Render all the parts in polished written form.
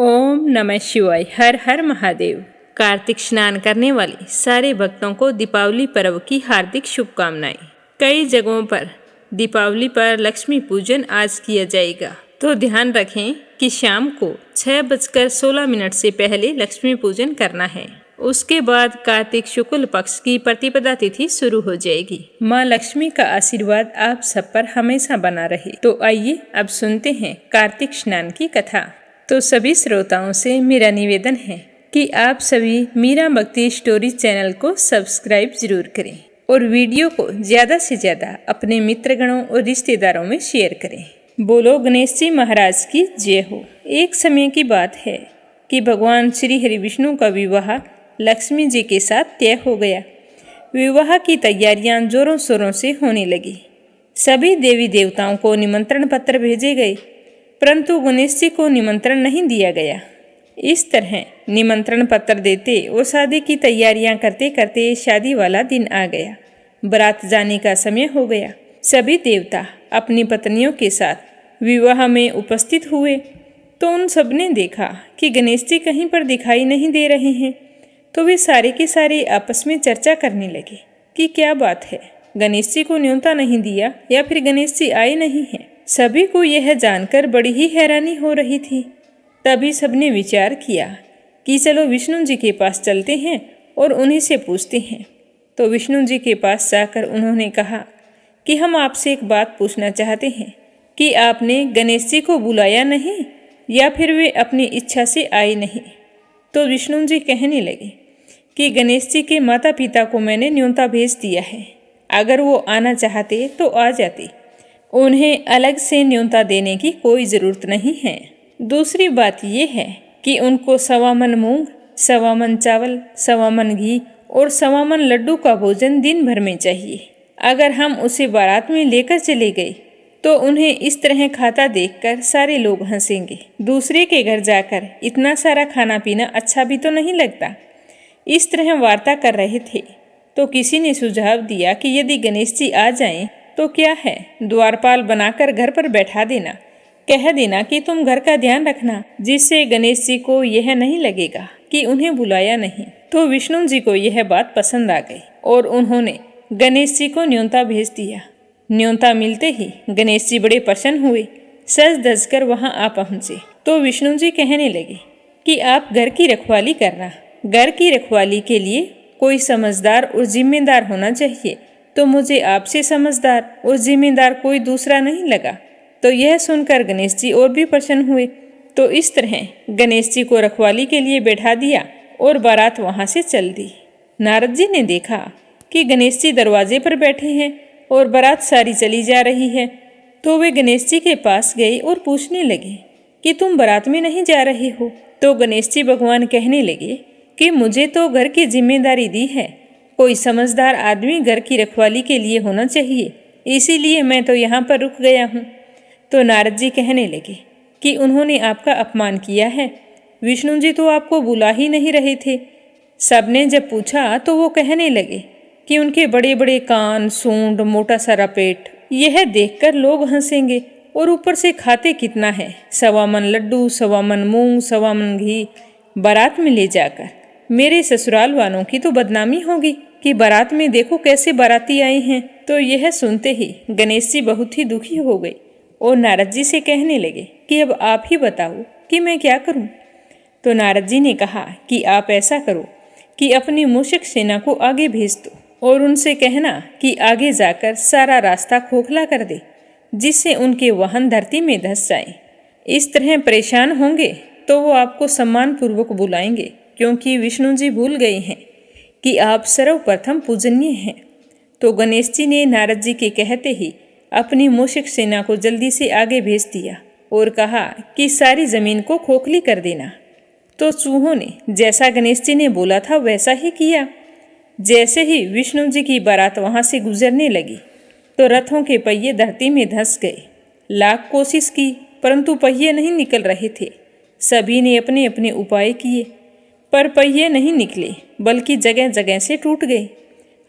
ओम नमः शिवाय। हर हर महादेव। कार्तिक स्नान करने वाले सारे भक्तों को दीपावली पर्व की हार्दिक शुभकामनाएं। कई जगहों पर दीपावली पर लक्ष्मी पूजन आज किया जाएगा, तो ध्यान रखें कि शाम को 6:16 से पहले लक्ष्मी पूजन करना है। उसके बाद कार्तिक शुक्ल पक्ष की प्रतिपदा तिथि शुरू हो जाएगी। माँ लक्ष्मी का आशीर्वाद आप सब पर हमेशा बना रहे। तो आइए अब सुनते हैं कार्तिक स्नान की कथा। तो सभी श्रोताओं से मेरा निवेदन है कि आप सभी मीरा भक्ति स्टोरी चैनल को सब्सक्राइब जरूर करें और वीडियो को ज्यादा से ज्यादा अपने मित्रगणों और रिश्तेदारों में शेयर करें। बोलो गणेश जी महाराज की जय हो। एक समय की बात है कि भगवान श्री हरि विष्णु का विवाह लक्ष्मी जी के साथ तय हो गया। विवाह की तैयारियां जोरों शोरों से होने लगी। सभी देवी देवताओं को निमंत्रण पत्र भेजे गए, परंतु गणेश जी को निमंत्रण नहीं दिया गया। इस तरह निमंत्रण पत्र देते और शादी की तैयारियां करते करते शादी वाला दिन आ गया। बारात जाने का समय हो गया। सभी देवता अपनी पत्नियों के साथ विवाह में उपस्थित हुए, तो उन सब ने देखा कि गणेश जी कहीं पर दिखाई नहीं दे रहे हैं। तो वे सारे के सारे आपस में चर्चा करने लगे कि क्या बात है, गणेश जी को न्योता नहीं दिया या फिर गणेश जी आए नहीं हैं। सभी को यह जानकर बड़ी ही हैरानी हो रही थी। तभी सबने विचार किया कि चलो विष्णु जी के पास चलते हैं और उन्हीं से पूछते हैं। तो विष्णु जी के पास जाकर उन्होंने कहा कि हम आपसे एक बात पूछना चाहते हैं कि आपने गणेश जी को बुलाया नहीं या फिर वे अपनी इच्छा से आए नहीं। तो विष्णु जी कहने लगे कि गणेश जी के माता पिता को मैंने न्योता भेज दिया है। अगर वो आना चाहते तो आ जाते, उन्हें अलग से न्योता देने की कोई ज़रूरत नहीं है। दूसरी बात यह है कि उनको 1.25 मन मूंग, 1.25 मन चावल, 1.25 मन घी और 1.25 मन लड्डू का भोजन दिन भर में चाहिए। अगर हम उसे बारात में लेकर चले गए तो उन्हें इस तरह खाता देखकर सारे लोग हंसेंगे। दूसरे के घर जाकर इतना सारा खाना पीना अच्छा भी तो नहीं लगता। इस तरह वार्ता कर रहे थे तो किसी ने सुझाव दिया कि यदि गणेश जी आ जाएं तो क्या है, द्वारपाल बनाकर घर पर बैठा देना, कह देना कि तुम घर का ध्यान रखना, जिससे गणेश जी को यह नहीं लगेगा कि उन्हें बुलाया नहीं। तो विष्णु जी को यह बात पसंद आ गई और उन्होंने गणेश जी को न्योता भेज दिया। न्योता मिलते ही गणेश जी बड़े प्रसन्न हुए, सज धज कर वहां आ पहुंचे। तो विष्णु जी कहने लगे कि आप घर की रखवाली करना। घर की रखवाली के लिए कोई समझदार और जिम्मेदार होना चाहिए, तो मुझे आपसे समझदार और जिम्मेदार कोई दूसरा नहीं लगा। तो यह सुनकर गणेश जी और भी प्रसन्न हुए। तो इस तरह गणेश जी को रखवाली के लिए बैठा दिया और बारात वहां से चल दी। नारद जी ने देखा कि गणेश जी दरवाजे पर बैठे हैं और बारात सारी चली जा रही है। तो वे गणेश जी के पास गए और पूछने लगे कि तुम बारात में नहीं जा रहे हो। तो गणेश जी भगवान कहने लगे कि मुझे तो घर की जिम्मेदारी दी है, कोई समझदार आदमी घर की रखवाली के लिए होना चाहिए, इसीलिए मैं तो यहाँ पर रुक गया हूँ। तो नारद जी कहने लगे कि उन्होंने आपका अपमान किया है। विष्णु जी तो आपको बुला ही नहीं रहे थे। सबने जब पूछा तो वो कहने लगे कि उनके बड़े बड़े कान, सूंड, मोटा सारा पेट, यह देखकर लोग हंसेंगे और ऊपर से खाते कितना है, 1.25 मन लड्डू, 1.25 मन मूंग, 1.25 मन घी। बारात में ले जाकर मेरे ससुराल वालों की तो बदनामी होगी कि बारात में देखो कैसे बाराती आए हैं। तो यह सुनते ही गणेश जी बहुत ही दुखी हो गए और नारद जी से कहने लगे कि अब आप ही बताओ कि मैं क्या करूं। तो नारद जी ने कहा कि आप ऐसा करो कि अपनी मूषक सेना को आगे भेज दो और उनसे कहना कि आगे जाकर सारा रास्ता खोखला कर दे, जिससे उनके वाहन धरती में धंस जाएं। इस तरह परेशान होंगे तो वो आपको सम्मान पूर्वक बुलाएंगे, क्योंकि विष्णु जी भूल गए हैं कि आप सर्वप्रथम पूजनीय हैं। तो गणेश जी ने नारद जी के कहते ही अपनी मूषक सेना को जल्दी से आगे भेज दिया और कहा कि सारी जमीन को खोखली कर देना। तो चूहों ने जैसा गणेश जी ने बोला था वैसा ही किया। जैसे ही विष्णु जी की बारात वहां से गुजरने लगी तो रथों के पहिए धरती में धंस गए। लाख कोशिश की परंतु पहिए नहीं निकल रहे थे। सभी ने अपने अपने उपाय किए पर पहिए नहीं निकले, बल्कि जगह जगह से टूट गए।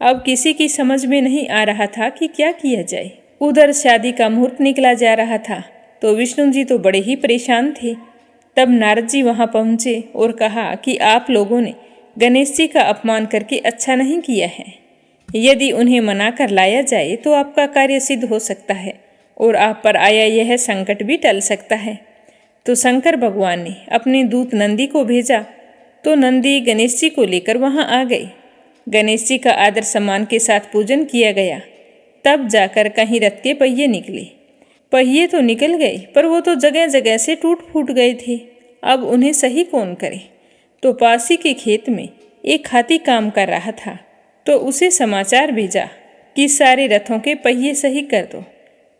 अब किसी की समझ में नहीं आ रहा था कि क्या किया जाए। उधर शादी का मुहूर्त निकला जा रहा था तो विष्णु जी तो बड़े ही परेशान थे। तब नारद जी वहां पहुंचे और कहा कि आप लोगों ने गणेश जी का अपमान करके अच्छा नहीं किया है। यदि उन्हें मना कर लाया जाए तो आपका कार्य सिद्ध हो सकता है और आप पर आया यह संकट भी टल सकता है। तो शंकर भगवान ने अपने दूत नंदी को भेजा तो नंदी गणेश जी को लेकर वहां आ गए। गणेश जी का आदर सम्मान के साथ पूजन किया गया। तब जाकर कहीं रथ के पहिए निकले। पहिए तो निकल गए पर वो तो जगह जगह से टूट फूट गए थे। अब उन्हें सही कौन करे। तो पासी के खेत में एक हाथी काम कर रहा था तो उसे समाचार भेजा कि सारे रथों के पहिए सही कर दो।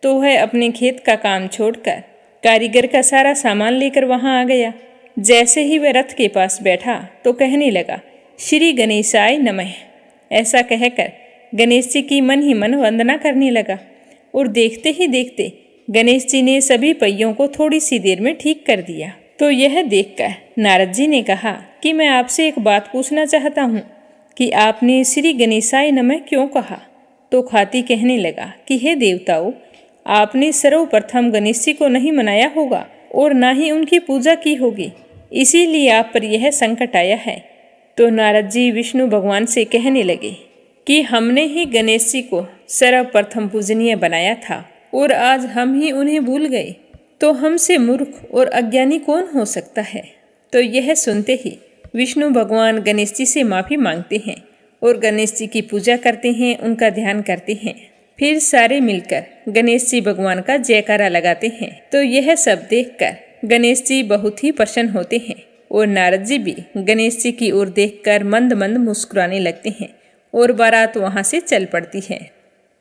तो वह अपने खेत का काम छोड़कर कारीगर का सारा सामान लेकर वहां आ गया। जैसे ही वह रथ के पास बैठा तो कहने लगा, श्री गणेशाय नमः। ऐसा कहकर गणेश जी की मन ही मन वंदना करने लगा और देखते ही देखते गणेश जी ने सभी पहियों को थोड़ी सी देर में ठीक कर दिया। तो यह देखकर नारद जी ने कहा कि मैं आपसे एक बात पूछना चाहता हूँ कि आपने श्री गणेशाय नमः क्यों कहा। तो हाथी कहने लगा कि हे देवताओं, आपने सर्वप्रथम गणेश जी को नहीं मनाया होगा और ना ही उनकी पूजा की होगी, इसीलिए आप पर यह संकट आया है। तो नारद जी विष्णु भगवान से कहने लगे कि हमने ही गणेश जी को सर्वप्रथम पूजनीय बनाया था और आज हम ही उन्हें भूल गए, तो हमसे मूर्ख और अज्ञानी कौन हो सकता है। तो यह सुनते ही विष्णु भगवान गणेश जी से माफ़ी मांगते हैं और गणेश जी की पूजा करते हैं, उनका ध्यान करते हैं। फिर सारे मिलकर गणेश जी भगवान का जयकारा लगाते हैं। तो यह सब देखकर गणेश जी बहुत ही प्रसन्न होते हैं और नारद जी भी गणेश जी की ओर देखकर मंद मंद मुस्कुराने लगते हैं और बारात वहां से चल पड़ती है।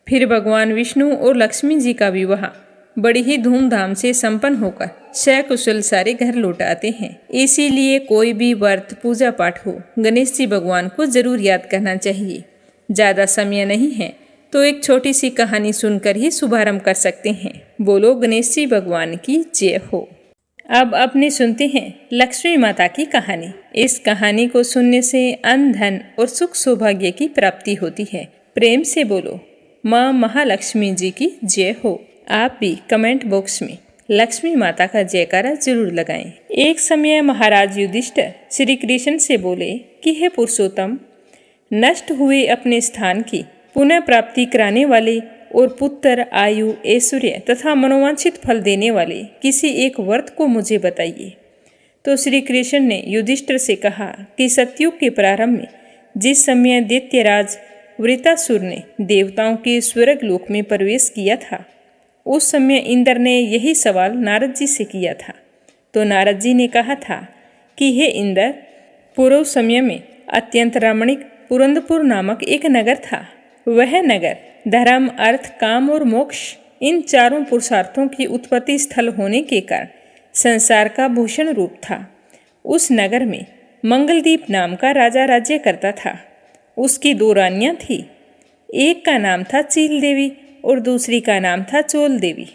फिर भगवान विष्णु और लक्ष्मी जी का विवाह बड़ी ही धूमधाम से संपन्न होकर सकुशल सारे घर लौट आते हैं। इसीलिए कोई भी व्रत पूजा पाठ हो, गणेश जी भगवान को जरूर याद करना चाहिए। ज़्यादा समय नहीं है तो एक छोटी सी कहानी सुनकर ही शुभारंभ कर सकते हैं। बोलो गणेश जी भगवान की जय हो। अब अपने सुनते हैं लक्ष्मी माता की कहानी। इस कहानी को सुनने से अन्न धन और सुख सौभाग्य की प्राप्ति होती है। प्रेम से बोलो माँ महालक्ष्मी जी की जय हो। आप भी कमेंट बॉक्स में लक्ष्मी माता का जयकारा जरूर लगाएं। एक समय महाराज युधिष्ठिर श्री कृष्ण से बोले कि हे पुरुषोत्तम, नष्ट हुए अपने स्थान की पुनः प्राप्ति कराने वाले और पुत्र, आयु, ऐश्वर्य तथा मनोवांछित फल देने वाले किसी एक व्रत को मुझे बताइए। तो श्री कृष्ण ने युधिष्ठिर से कहा कि सतयुग के प्रारंभ में जिस समय दैत्यराज वृतासुर ने देवताओं के स्वर्ग लोक में प्रवेश किया था, उस समय इंद्र ने यही सवाल नारद जी से किया था। तो नारद जी ने कहा था कि हे इंद्र, पूर्व समय में अत्यंत रमणीक पुरंदपुर नामक एक नगर था। वह नगर धर्म, अर्थ, काम और मोक्ष इन चारों पुरुषार्थों की उत्पत्ति स्थल होने के कारण संसार का भूषण रूप था। उस नगर में मंगलदीप नाम का राजा राज्य करता था। उसकी दो रानियां थीं। एक का नाम था चील देवी और दूसरी का नाम था चोल देवी।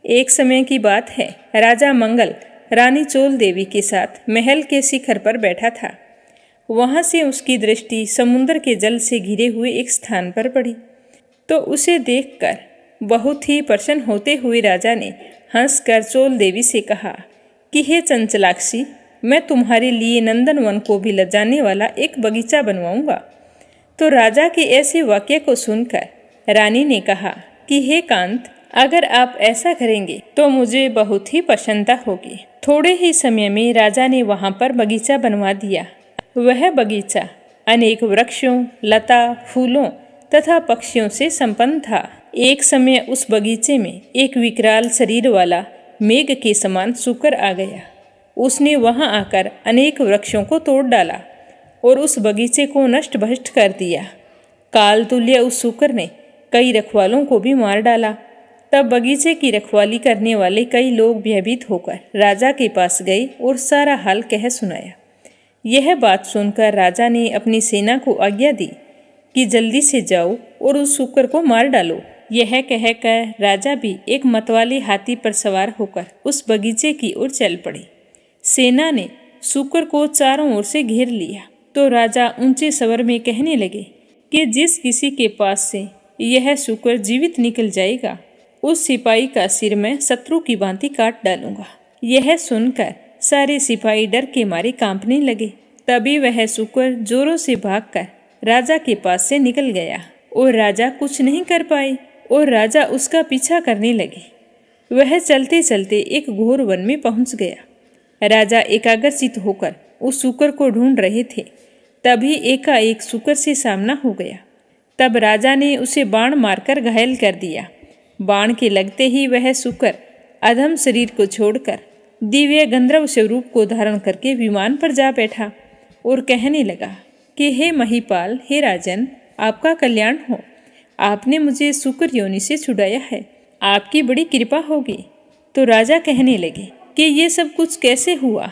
एक समय की बात है, राजा मंगल रानी चोल देवी के साथ महल के शिखर पर बैठा था। वहां से उसकी दृष्टि समुद्र के जल से घिरे हुए एक स्थान पर पड़ी। तो उसे देखकर बहुत ही प्रसन्न होते हुए राजा ने हंसकर चोल देवी से कहा कि हे चंचलाक्षी, मैं तुम्हारे लिए नंदनवन को भी लजाने वाला एक बगीचा बनवाऊंगा। तो राजा के ऐसे वाक्य को सुनकर रानी ने कहा कि हे कांत, अगर आप ऐसा करेंगे तो मुझे बहुत ही प्रसन्नता होगी। थोड़े ही समय में राजा ने वहां पर बगीचा बनवा दिया। वह बगीचा अनेक वृक्षों, लता, फूलों तथा पक्षियों से संपन्न था। एक समय उस बगीचे में एक विकराल शरीर वाला मेघ के समान सूकर आ गया। उसने वहां आकर अनेक वृक्षों को तोड़ डाला और उस बगीचे को नष्ट भ्रष्ट कर दिया। काल तुल्य उस सूकर ने कई रखवालों को भी मार डाला। तब बगीचे की रखवाली करने वाले कई लोग भयभीत होकर राजा के पास गए और सारा हाल कह सुनाया। यह बात सुनकर राजा ने अपनी सेना को आज्ञा दी कि जल्दी से जाओ और उस सूकर को मार डालो। यह कहकर राजा भी एक मतवाले हाथी पर सवार होकर उस बगीचे की ओर चल पड़े। सेना ने सूकर को चारों ओर से घेर लिया। तो राजा ऊंचे स्वर में कहने लगे कि जिस किसी के पास से यह सूकर जीवित निकल जाएगा, उस सिपाही का सिर मैं शत्रु की भांति काट डालूंगा। यह सुनकर सारे सिपाही डर के मारे कांपने लगे। तभी वह शुक्र जोरों से भागकर राजा के पास से निकल गया और राजा कुछ नहीं कर पाए और राजा उसका पीछा करने लगे। वह चलते चलते एक घोर वन में पहुंच गया। राजा एकाग्रचित होकर उस शुक्र को ढूंढ रहे थे। तभी एकाएक शुक्र से सामना हो गया। तब राजा ने उसे बाण मारकर घायल कर दिया। बाण के लगते ही वह शुक्र अधम शरीर को छोड़कर दिव्य गंधर्व स्वरूप को धारण करके विमान पर जा बैठा और कहने लगा कि हे महिपाल, हे राजन, आपका कल्याण हो। आपने मुझे शुक्र योनि से छुड़ाया है, आपकी बड़ी कृपा होगी। तो राजा कहने लगे कि ये सब कुछ कैसे हुआ,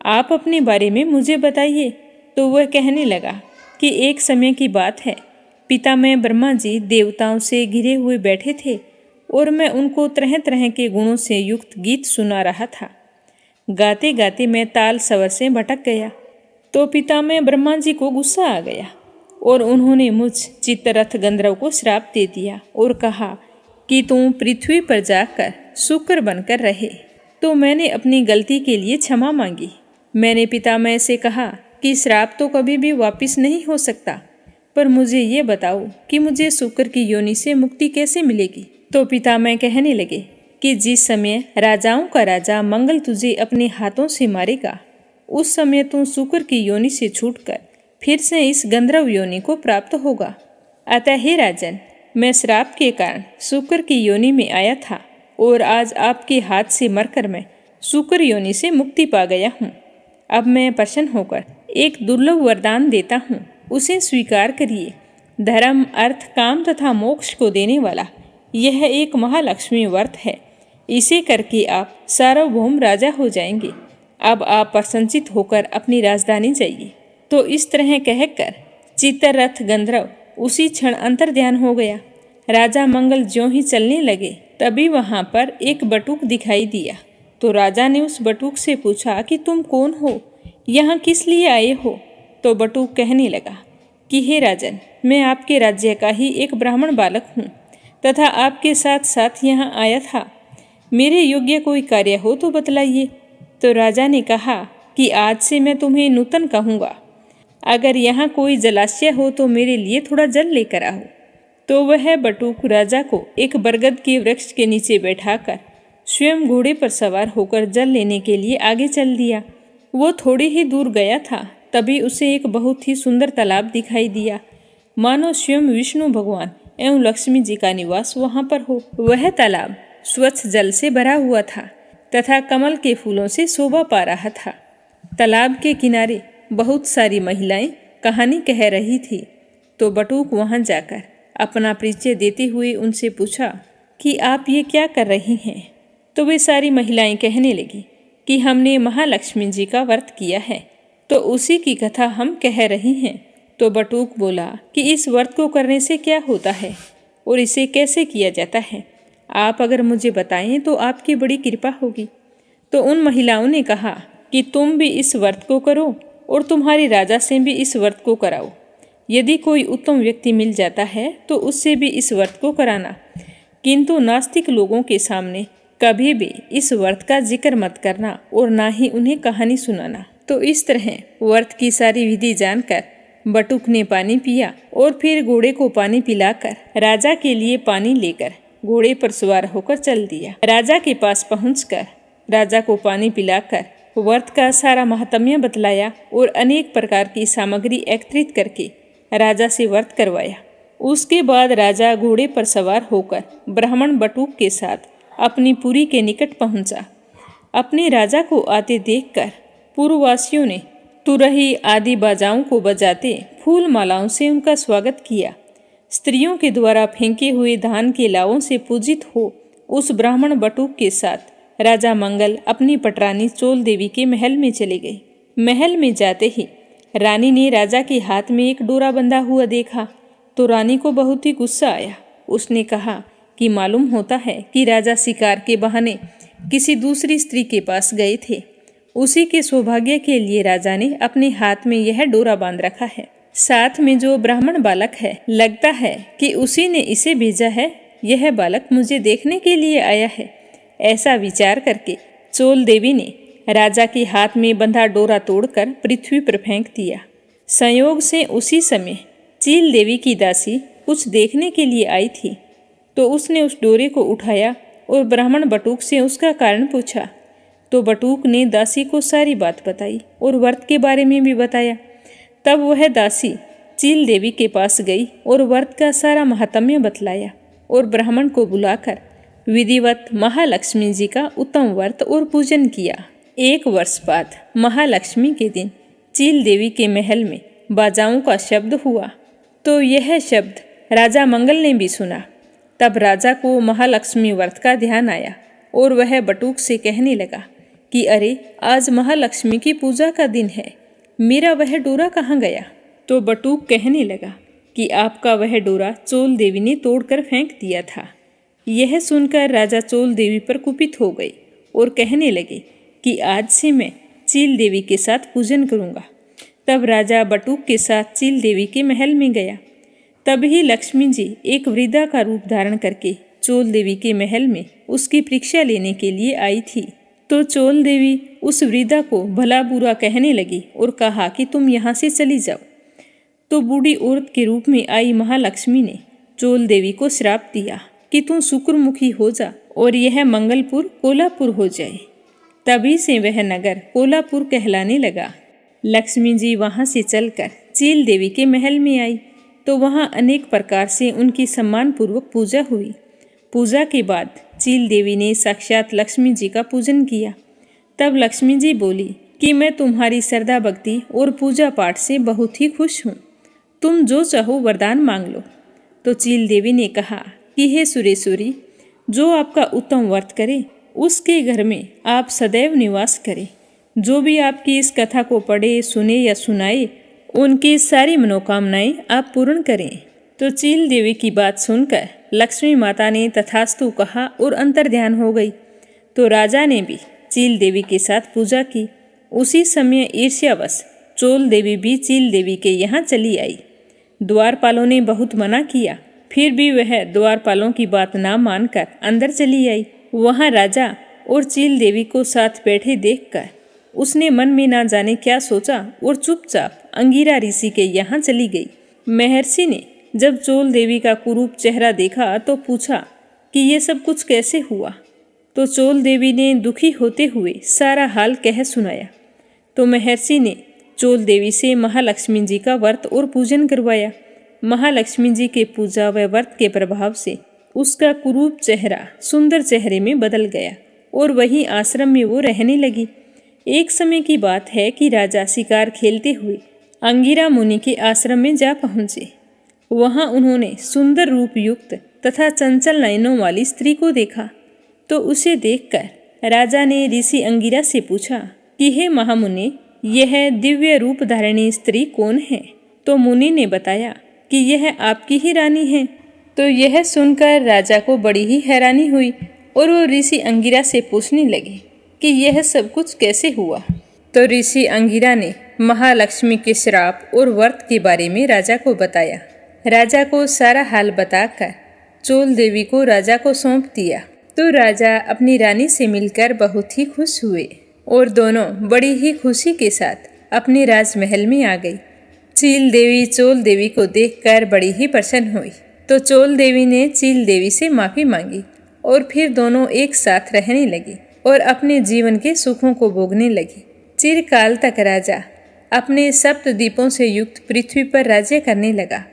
आप अपने बारे में मुझे बताइए। तो वह कहने लगा कि एक समय की बात है, पितामह ब्रह्मा जी देवताओं से घिरे हुए बैठे थे और मैं उनको तरह तरह के गुणों से युक्त गीत सुना रहा था। गाते गाते मैं ताल स्वर से भटक गया तो पितामह ब्रह्मा जी को गुस्सा आ गया और उन्होंने मुझ चित्तरथ गंधर्व को श्राप दे दिया और कहा कि तुम पृथ्वी पर जाकर शुक्र बनकर रहे। तो मैंने अपनी गलती के लिए क्षमा मांगी। मैंने पितामह से कहा कि श्राप तो कभी भी वापस नहीं हो सकता, पर मुझे ये बताओ कि मुझे शुक्र की योनि से मुक्ति कैसे मिलेगी। तो पितामह कहने लगे कि जिस समय राजाओं का राजा मंगल तुझे अपने हाथों से मारेगा, उस समय तू शुक्र की योनि से छूटकर फिर से इस गंधर्व योनि को प्राप्त होगा। अतः हे राजन, मैं श्राप के कारण शुक्र की योनि में आया था और आज आपके हाथ से मरकर मैं शुक्र योनि से मुक्ति पा गया हूँ। अब मैं प्रसन्न होकर एक दुर्लभ वरदान देता हूँ, उसे स्वीकार करिए। धर्म, अर्थ, काम तथा मोक्ष को देने वाला यह एक महालक्ष्मी व्रत है। इसे करके आप सार्वभौम राजा हो जाएंगे। अब आप प्रसन्नचित होकर अपनी राजधानी जाइए। तो इस तरह कहकर चित्तरथ गंधर्व उसी क्षण अंतर्ध्यान हो गया। राजा मंगल ज्यों ही चलने लगे तभी वहां पर एक बटुक दिखाई दिया। तो राजा ने उस बटुक से पूछा कि तुम कौन हो, यहाँ किस लिए आए हो। तो बटुक कहने लगा कि हे राजन, मैं आपके राज्य का ही एक ब्राह्मण बालक हूँ तथा आपके साथ साथ यहाँ आया था। मेरे योग्य कोई कार्य हो तो बतलाइए। तो राजा ने कहा कि आज से मैं तुम्हें नूतन कहूँगा। अगर यहाँ कोई जलाशय हो तो मेरे लिए थोड़ा जल लेकर आओ। तो वह बटुक राजा को एक बरगद के वृक्ष के नीचे बैठाकर स्वयं घोड़े पर सवार होकर जल लेने के लिए आगे चल दिया। वो थोड़ी ही दूर गया था, तभी उसे एक बहुत ही सुंदर तालाब दिखाई दिया, मानो स्वयं विष्णु भगवान एवं लक्ष्मी जी का निवास वहाँ पर हो। वह तालाब स्वच्छ जल से भरा हुआ था तथा कमल के फूलों से शोभा पा रहा था। तालाब के किनारे बहुत सारी महिलाएं कहानी कह रही थी। तो बटुक वहां जाकर अपना परिचय देते हुए उनसे पूछा कि आप ये क्या कर रही हैं। तो वे सारी महिलाएं कहने लगी कि हमने महालक्ष्मी जी का व्रत किया है, तो उसी की कथा हम कह रही हैं। तो बटुक बोला कि इस व्रत को करने से क्या होता है और इसे कैसे किया जाता है, आप अगर मुझे बताएं तो आपकी बड़ी कृपा होगी। तो उन महिलाओं ने कहा कि तुम भी इस व्रत को करो और तुम्हारे राजा से भी इस व्रत को कराओ। यदि कोई उत्तम व्यक्ति मिल जाता है तो उससे भी इस व्रत को कराना, किंतु नास्तिक लोगों के सामने कभी भी इस व्रत का जिक्र मत करना और ना ही उन्हें कहानी सुनाना। तो इस तरह व्रत की सारी विधि जानकर बटुक ने पानी पिया और फिर घोड़े को पानी पिलाकर राजा के लिए पानी लेकर घोड़े पर सवार होकर चल दिया। राजा के पास पहुंचकर राजा को पानी पिलाकर व्रत का सारा महात्म्य बतलाया और अनेक प्रकार की सामग्री एकत्रित करके राजा से व्रत करवाया। उसके बाद राजा घोड़े पर सवार होकर ब्राह्मण बटुक के साथ अपनी पुरी के निकट पहुंचा। अपने राजा को आते देखकर पूर्ववासियों ने तुरही आदि बाजाओं को बजाते फूल मालाओं से उनका स्वागत किया। स्त्रियों के द्वारा फेंके हुए धान के लावों से पूजित हो उस ब्राह्मण बटुक के साथ राजा मंगल अपनी पटरानी चोल देवी के महल में चले गए। महल में जाते ही रानी ने राजा के हाथ में एक डोरा बंधा हुआ देखा तो रानी को बहुत ही गुस्सा आया। उसने कहा कि मालूम होता है कि राजा शिकार के बहाने किसी दूसरी स्त्री के पास गए थे। उसी के सौभाग्य के लिए राजा ने अपने हाथ में यह डोरा बांध रखा है। साथ में जो ब्राह्मण बालक है, लगता है कि उसी ने इसे भेजा है। यह बालक मुझे देखने के लिए आया है। ऐसा विचार करके चोल देवी ने राजा के हाथ में बंधा डोरा तोड़कर पृथ्वी पर फेंक दिया। संयोग से उसी समय चील देवी की दासी कुछ देखने के लिए आई थी, तो उसने उस डोरे को उठाया और ब्राह्मण बटुक से उसका कारण पूछा। तो बटुक ने दासी को सारी बात बताई और व्रत के बारे में भी बताया। तब वह दासी चील देवी के पास गई और व्रत का सारा महात्म्य बतलाया और ब्राह्मण को बुलाकर विधिवत महालक्ष्मी जी का उत्तम व्रत और पूजन किया। 1 वर्ष बाद महालक्ष्मी के दिन चील देवी के महल में बाजाओं का शब्द हुआ, तो यह शब्द राजा मंगल ने भी सुना। तब राजा को महालक्ष्मी व्रत का ध्यान आया और वह बटुक से कहने लगा कि अरे, आज महालक्ष्मी की पूजा का दिन है, मेरा वह डोरा कहाँ गया। तो बटुक कहने लगा कि आपका वह डोरा चोल देवी ने तोड़कर फेंक दिया था। यह सुनकर राजा चोल देवी पर कुपित हो गए और कहने लगे कि आज से मैं चील देवी के साथ पूजन करूँगा। तब राजा बटुक के साथ चील देवी के महल में गया। तभी लक्ष्मी जी एक वृद्धा का रूप धारण करके चोल देवी के महल में उसकी परीक्षा लेने के लिए आई थी। तो चोल देवी उस वृद्धा को भला बुरा कहने लगी और कहा कि तुम यहाँ से चली जाओ। तो बूढ़ी औरत के रूप में आई महालक्ष्मी ने चोल देवी को श्राप दिया कि तुम शुक्रमुखी हो जा और यह मंगलपुर कोल्हापुर हो जाए। तभी से वह नगर कोल्हापुर कहलाने लगा। लक्ष्मी जी वहाँ से चलकर चील देवी के महल में आई, तो वहाँ अनेक प्रकार से उनकी सम्मानपूर्वक पूजा हुई। पूजा के बाद चील देवी ने साक्षात लक्ष्मी जी का पूजन किया। तब लक्ष्मी जी बोली कि मैं तुम्हारी श्रद्धा भक्ति और पूजा पाठ से बहुत ही खुश हूँ, तुम जो चाहो वरदान मांग लो। तो चील देवी ने कहा कि हे सुरेश्वरी, जो आपका उत्तम व्रत करे उसके घर में आप सदैव निवास करें। जो भी आपकी इस कथा को पढ़े, सुने या सुनाए, उनकी सारी मनोकामनाएं आप पूर्ण करें। तो चील देवी की बात सुनकर लक्ष्मी माता ने तथास्तु कहा और अंतर्ध्यान हो गई। तो राजा ने भी चील देवी के साथ पूजा की। उसी समय ईर्ष्यावश चोल देवी भी चील देवी के यहाँ चली आई। द्वारपालों ने बहुत मना किया, फिर भी वह द्वारपालों की बात ना मानकर अंदर चली आई। वहाँ राजा और चील देवी को साथ बैठे देखकर उसने मन में ना जाने क्या सोचा और चुपचाप अंगिरा ऋषि के यहाँ चली गई। महर्षि ने जब चोल देवी का कुरूप चेहरा देखा तो पूछा कि ये सब कुछ कैसे हुआ। तो चोल देवी ने दुखी होते हुए सारा हाल कह सुनाया। तो महर्षि ने चोल देवी से महालक्ष्मी जी का व्रत और पूजन करवाया। महालक्ष्मी जी के पूजा व व्रत के प्रभाव से उसका कुरूप चेहरा सुंदर चेहरे में बदल गया और वहीं आश्रम में वो रहने लगी। एक समय की बात है कि राजा शिकार खेलते हुए अंगिरा मुनि के आश्रम में जा पहुँचे। वहाँ उन्होंने सुंदर रूप युक्त तथा चंचल नयनों वाली स्त्री को देखा। तो उसे देखकर राजा ने ऋषि अंगिरा से पूछा कि हे महामुनि, यह दिव्य रूप धारिणी स्त्री कौन है। तो मुनि ने बताया कि यह आपकी ही रानी है। तो यह सुनकर राजा को बड़ी ही हैरानी हुई और वो ऋषि अंगिरा से पूछने लगे कि यह सब कुछ कैसे हुआ। तो ऋषि अंगिरा ने महालक्ष्मी के श्राप और व्रत के बारे में राजा को बताया। राजा को सारा हाल बताकर चोल देवी को राजा को सौंप दिया। तो राजा अपनी रानी से मिलकर बहुत ही खुश हुए और दोनों बड़ी ही खुशी के साथ अपने राजमहल में आ गई। चील देवी चोल देवी को देखकर बड़ी ही प्रसन्न हुई। तो चोल देवी ने चील देवी से माफ़ी मांगी और फिर दोनों एक साथ रहने लगी और अपने जीवन के सुखों को भोगने लगी। चिरकाल तक राजा अपने सप्तद्वीपों से युक्त पृथ्वी पर राज्य करने लगा।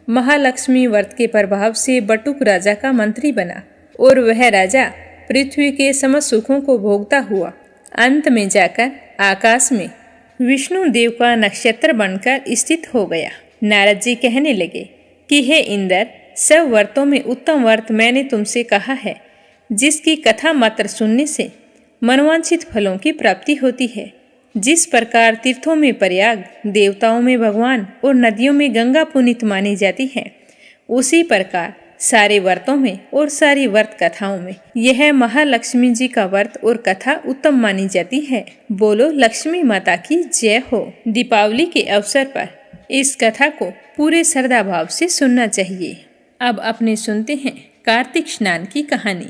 महालक्ष्मी व्रत के प्रभाव से बटुक राजा का मंत्री बना और वह राजा पृथ्वी के समस्त सुखों को भोगता हुआ अंत में जाकर आकाश में विष्णु देव का नक्षत्र बनकर स्थित हो गया। नारद जी कहने लगे कि हे इंद्र, सब व्रतों में उत्तम व्रत मैंने तुमसे कहा है, जिसकी कथा मात्र सुनने से मनवांछित फलों की प्राप्ति होती है। जिस प्रकार तीर्थों में प्रयाग, देवताओं में भगवान और नदियों में गंगा पुनीत मानी जाती है, उसी प्रकार सारे व्रतों में और सारी व्रत कथाओं में यह महालक्ष्मी जी का व्रत और कथा उत्तम मानी जाती है। बोलो लक्ष्मी माता की जय हो। दीपावली के अवसर पर इस कथा को पूरे श्रद्धा भाव से सुनना चाहिए। अब अपने सुनते हैं कार्तिक स्नान की कहानी।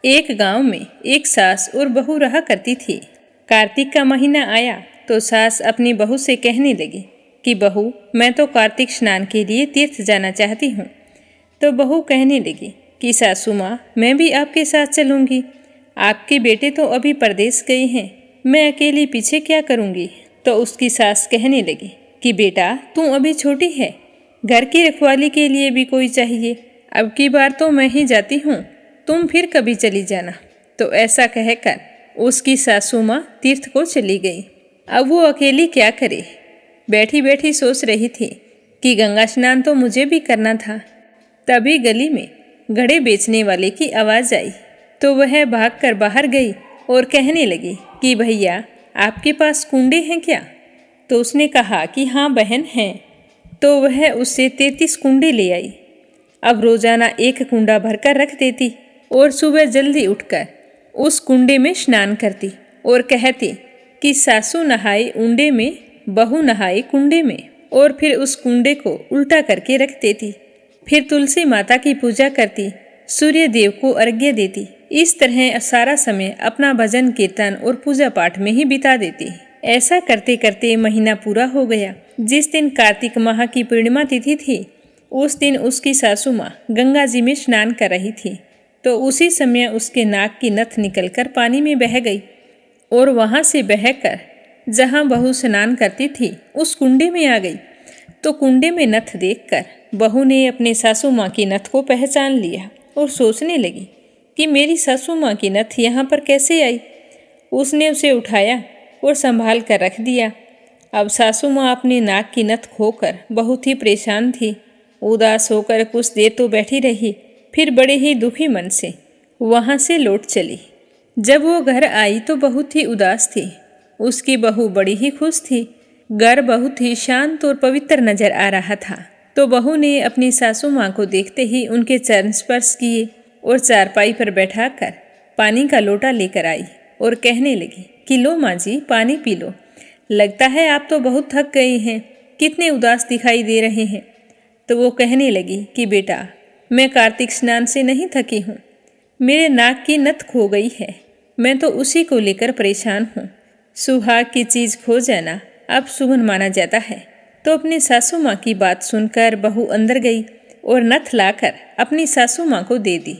एक गांव में एक सास और बहू रहा करती थी। कार्तिक का महीना आया तो सास अपनी बहू से कहने लगी कि बहू, मैं तो कार्तिक स्नान के लिए तीर्थ जाना चाहती हूँ। तो बहू कहने लगी कि सासू माँ, मैं भी आपके साथ चलूँगी। आपके बेटे तो अभी परदेश गए हैं, मैं अकेली पीछे क्या करूँगी। तो उसकी सास कहने लगी कि बेटा, तू अभी छोटी है, घर की रखवाली के लिए भी कोई चाहिए। अब की बार तो मैं ही जाती हूँ, तुम फिर कभी चली जाना। तो ऐसा कहकर उसकी सासू माँ तीर्थ को चली गई। अब वो अकेली क्या करे। बैठी बैठी सोच रही थी कि गंगा स्नान तो मुझे भी करना था। तभी गली में घड़े बेचने वाले की आवाज़ आई तो वह भागकर बाहर गई और कहने लगी कि भैया, आपके पास कुंडे हैं क्या। तो उसने कहा कि हाँ बहन हैं। तो वह उससे 33 कुंडे ले आई। अब रोजाना एक कुंडा भरकर रख देती और सुबह जल्दी उठकर उस कुंडे में स्नान करती और कहती कि सासू नहाए उंडे में, बहू नहाए कुंडे में, और फिर उस कुंडे को उल्टा करके रख देती। फिर तुलसी माता की पूजा करती, सूर्य देव को अर्घ्य देती। इस तरह सारा समय अपना भजन कीर्तन और पूजा पाठ में ही बिता देती। ऐसा करते करते महीना पूरा हो गया। जिस दिन कार्तिक माह की पूर्णिमा तिथि थी, उस दिन उसकी सासू माँ गंगा जी में स्नान कर रही थी। तो उसी समय उसके नाक की नथ निकलकर पानी में बह गई और वहाँ से बहकर जहाँ बहू स्नान करती थी उस कुंडे में आ गई। तो कुंडे में नथ देखकर बहू ने अपने सासू माँ की नथ को पहचान लिया और सोचने लगी कि मेरी सासू माँ की नथ यहाँ पर कैसे आई। उसने उसे उठाया और संभाल कर रख दिया। अब सासू माँ अपने नाक की नथ खोकर बहुत ही परेशान थी। उदास होकर कुछ देर तो बैठी रही, फिर बड़े ही दुखी मन से वहाँ से लौट चली। जब वो घर आई तो बहुत ही उदास थी। उसकी बहू बड़ी ही खुश थी। घर बहुत ही शांत और पवित्र नजर आ रहा था। तो बहू ने अपनी सासू माँ को देखते ही उनके चरण स्पर्श किए और चारपाई पर बैठाकर पानी का लोटा लेकर आई और कहने लगी कि लो माँ जी, पानी पी लो। लगता है आप तो बहुत थक गए हैं, कितने उदास दिखाई दे रहे हैं। तो वो कहने लगी कि बेटा, मैं कार्तिक स्नान से नहीं थकी हूँ, मेरे नाक की नथ खो गई है, मैं तो उसी को लेकर परेशान हूँ। सुहाग की चीज़ खो जाना अब शुभ माना जाता है। तो अपनी सासू माँ की बात सुनकर बहू अंदर गई और नथ लाकर अपनी सासू माँ को दे दी।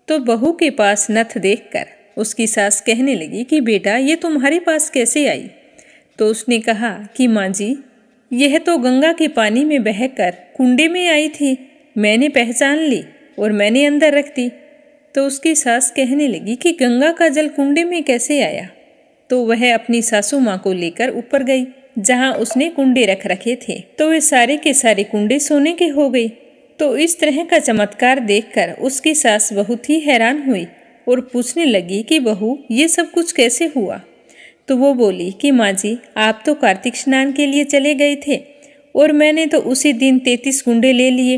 तो बहू के पास नथ देखकर उसकी सास कहने लगी कि बेटा, ये तुम्हारे पास कैसे आई। तो उसने कहा कि माँ जी, यह तो गंगा के पानी में बहकर कुंडे में आई थी, मैंने पहचान ली और मैंने अंदर रख दी। तो उसकी सास कहने लगी कि गंगा का जल कुंडे में कैसे आया। तो वह अपनी सासू माँ को लेकर ऊपर गई जहाँ उसने कुंडे रख रखे थे। तो वे सारे के सारे कुंडे सोने के हो गए। तो इस तरह का चमत्कार देखकर उसकी सास बहुत ही हैरान हुई और पूछने लगी कि बहू, ये सब कुछ कैसे हुआ। तो वो बोली कि माँ जी, आप तो कार्तिक स्नान के लिए चले गए थे और मैंने तो उसी दिन 33 कुंडे ले लिए।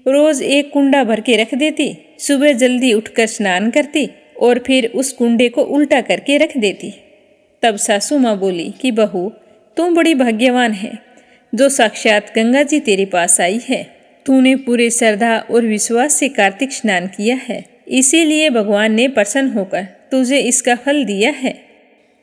रोज एक कुंडा भर के रख देती, सुबह जल्दी उठकर स्नान करती और फिर उस कुंडे को उल्टा करके रख देती। तब सासू माँ बोली कि बहू, तुम बड़ी भाग्यवान है जो साक्षात गंगा जी तेरे पास आई है। तूने पूरे श्रद्धा और विश्वास से कार्तिक स्नान किया है, इसीलिए भगवान ने प्रसन्न होकर तुझे इसका फल दिया है।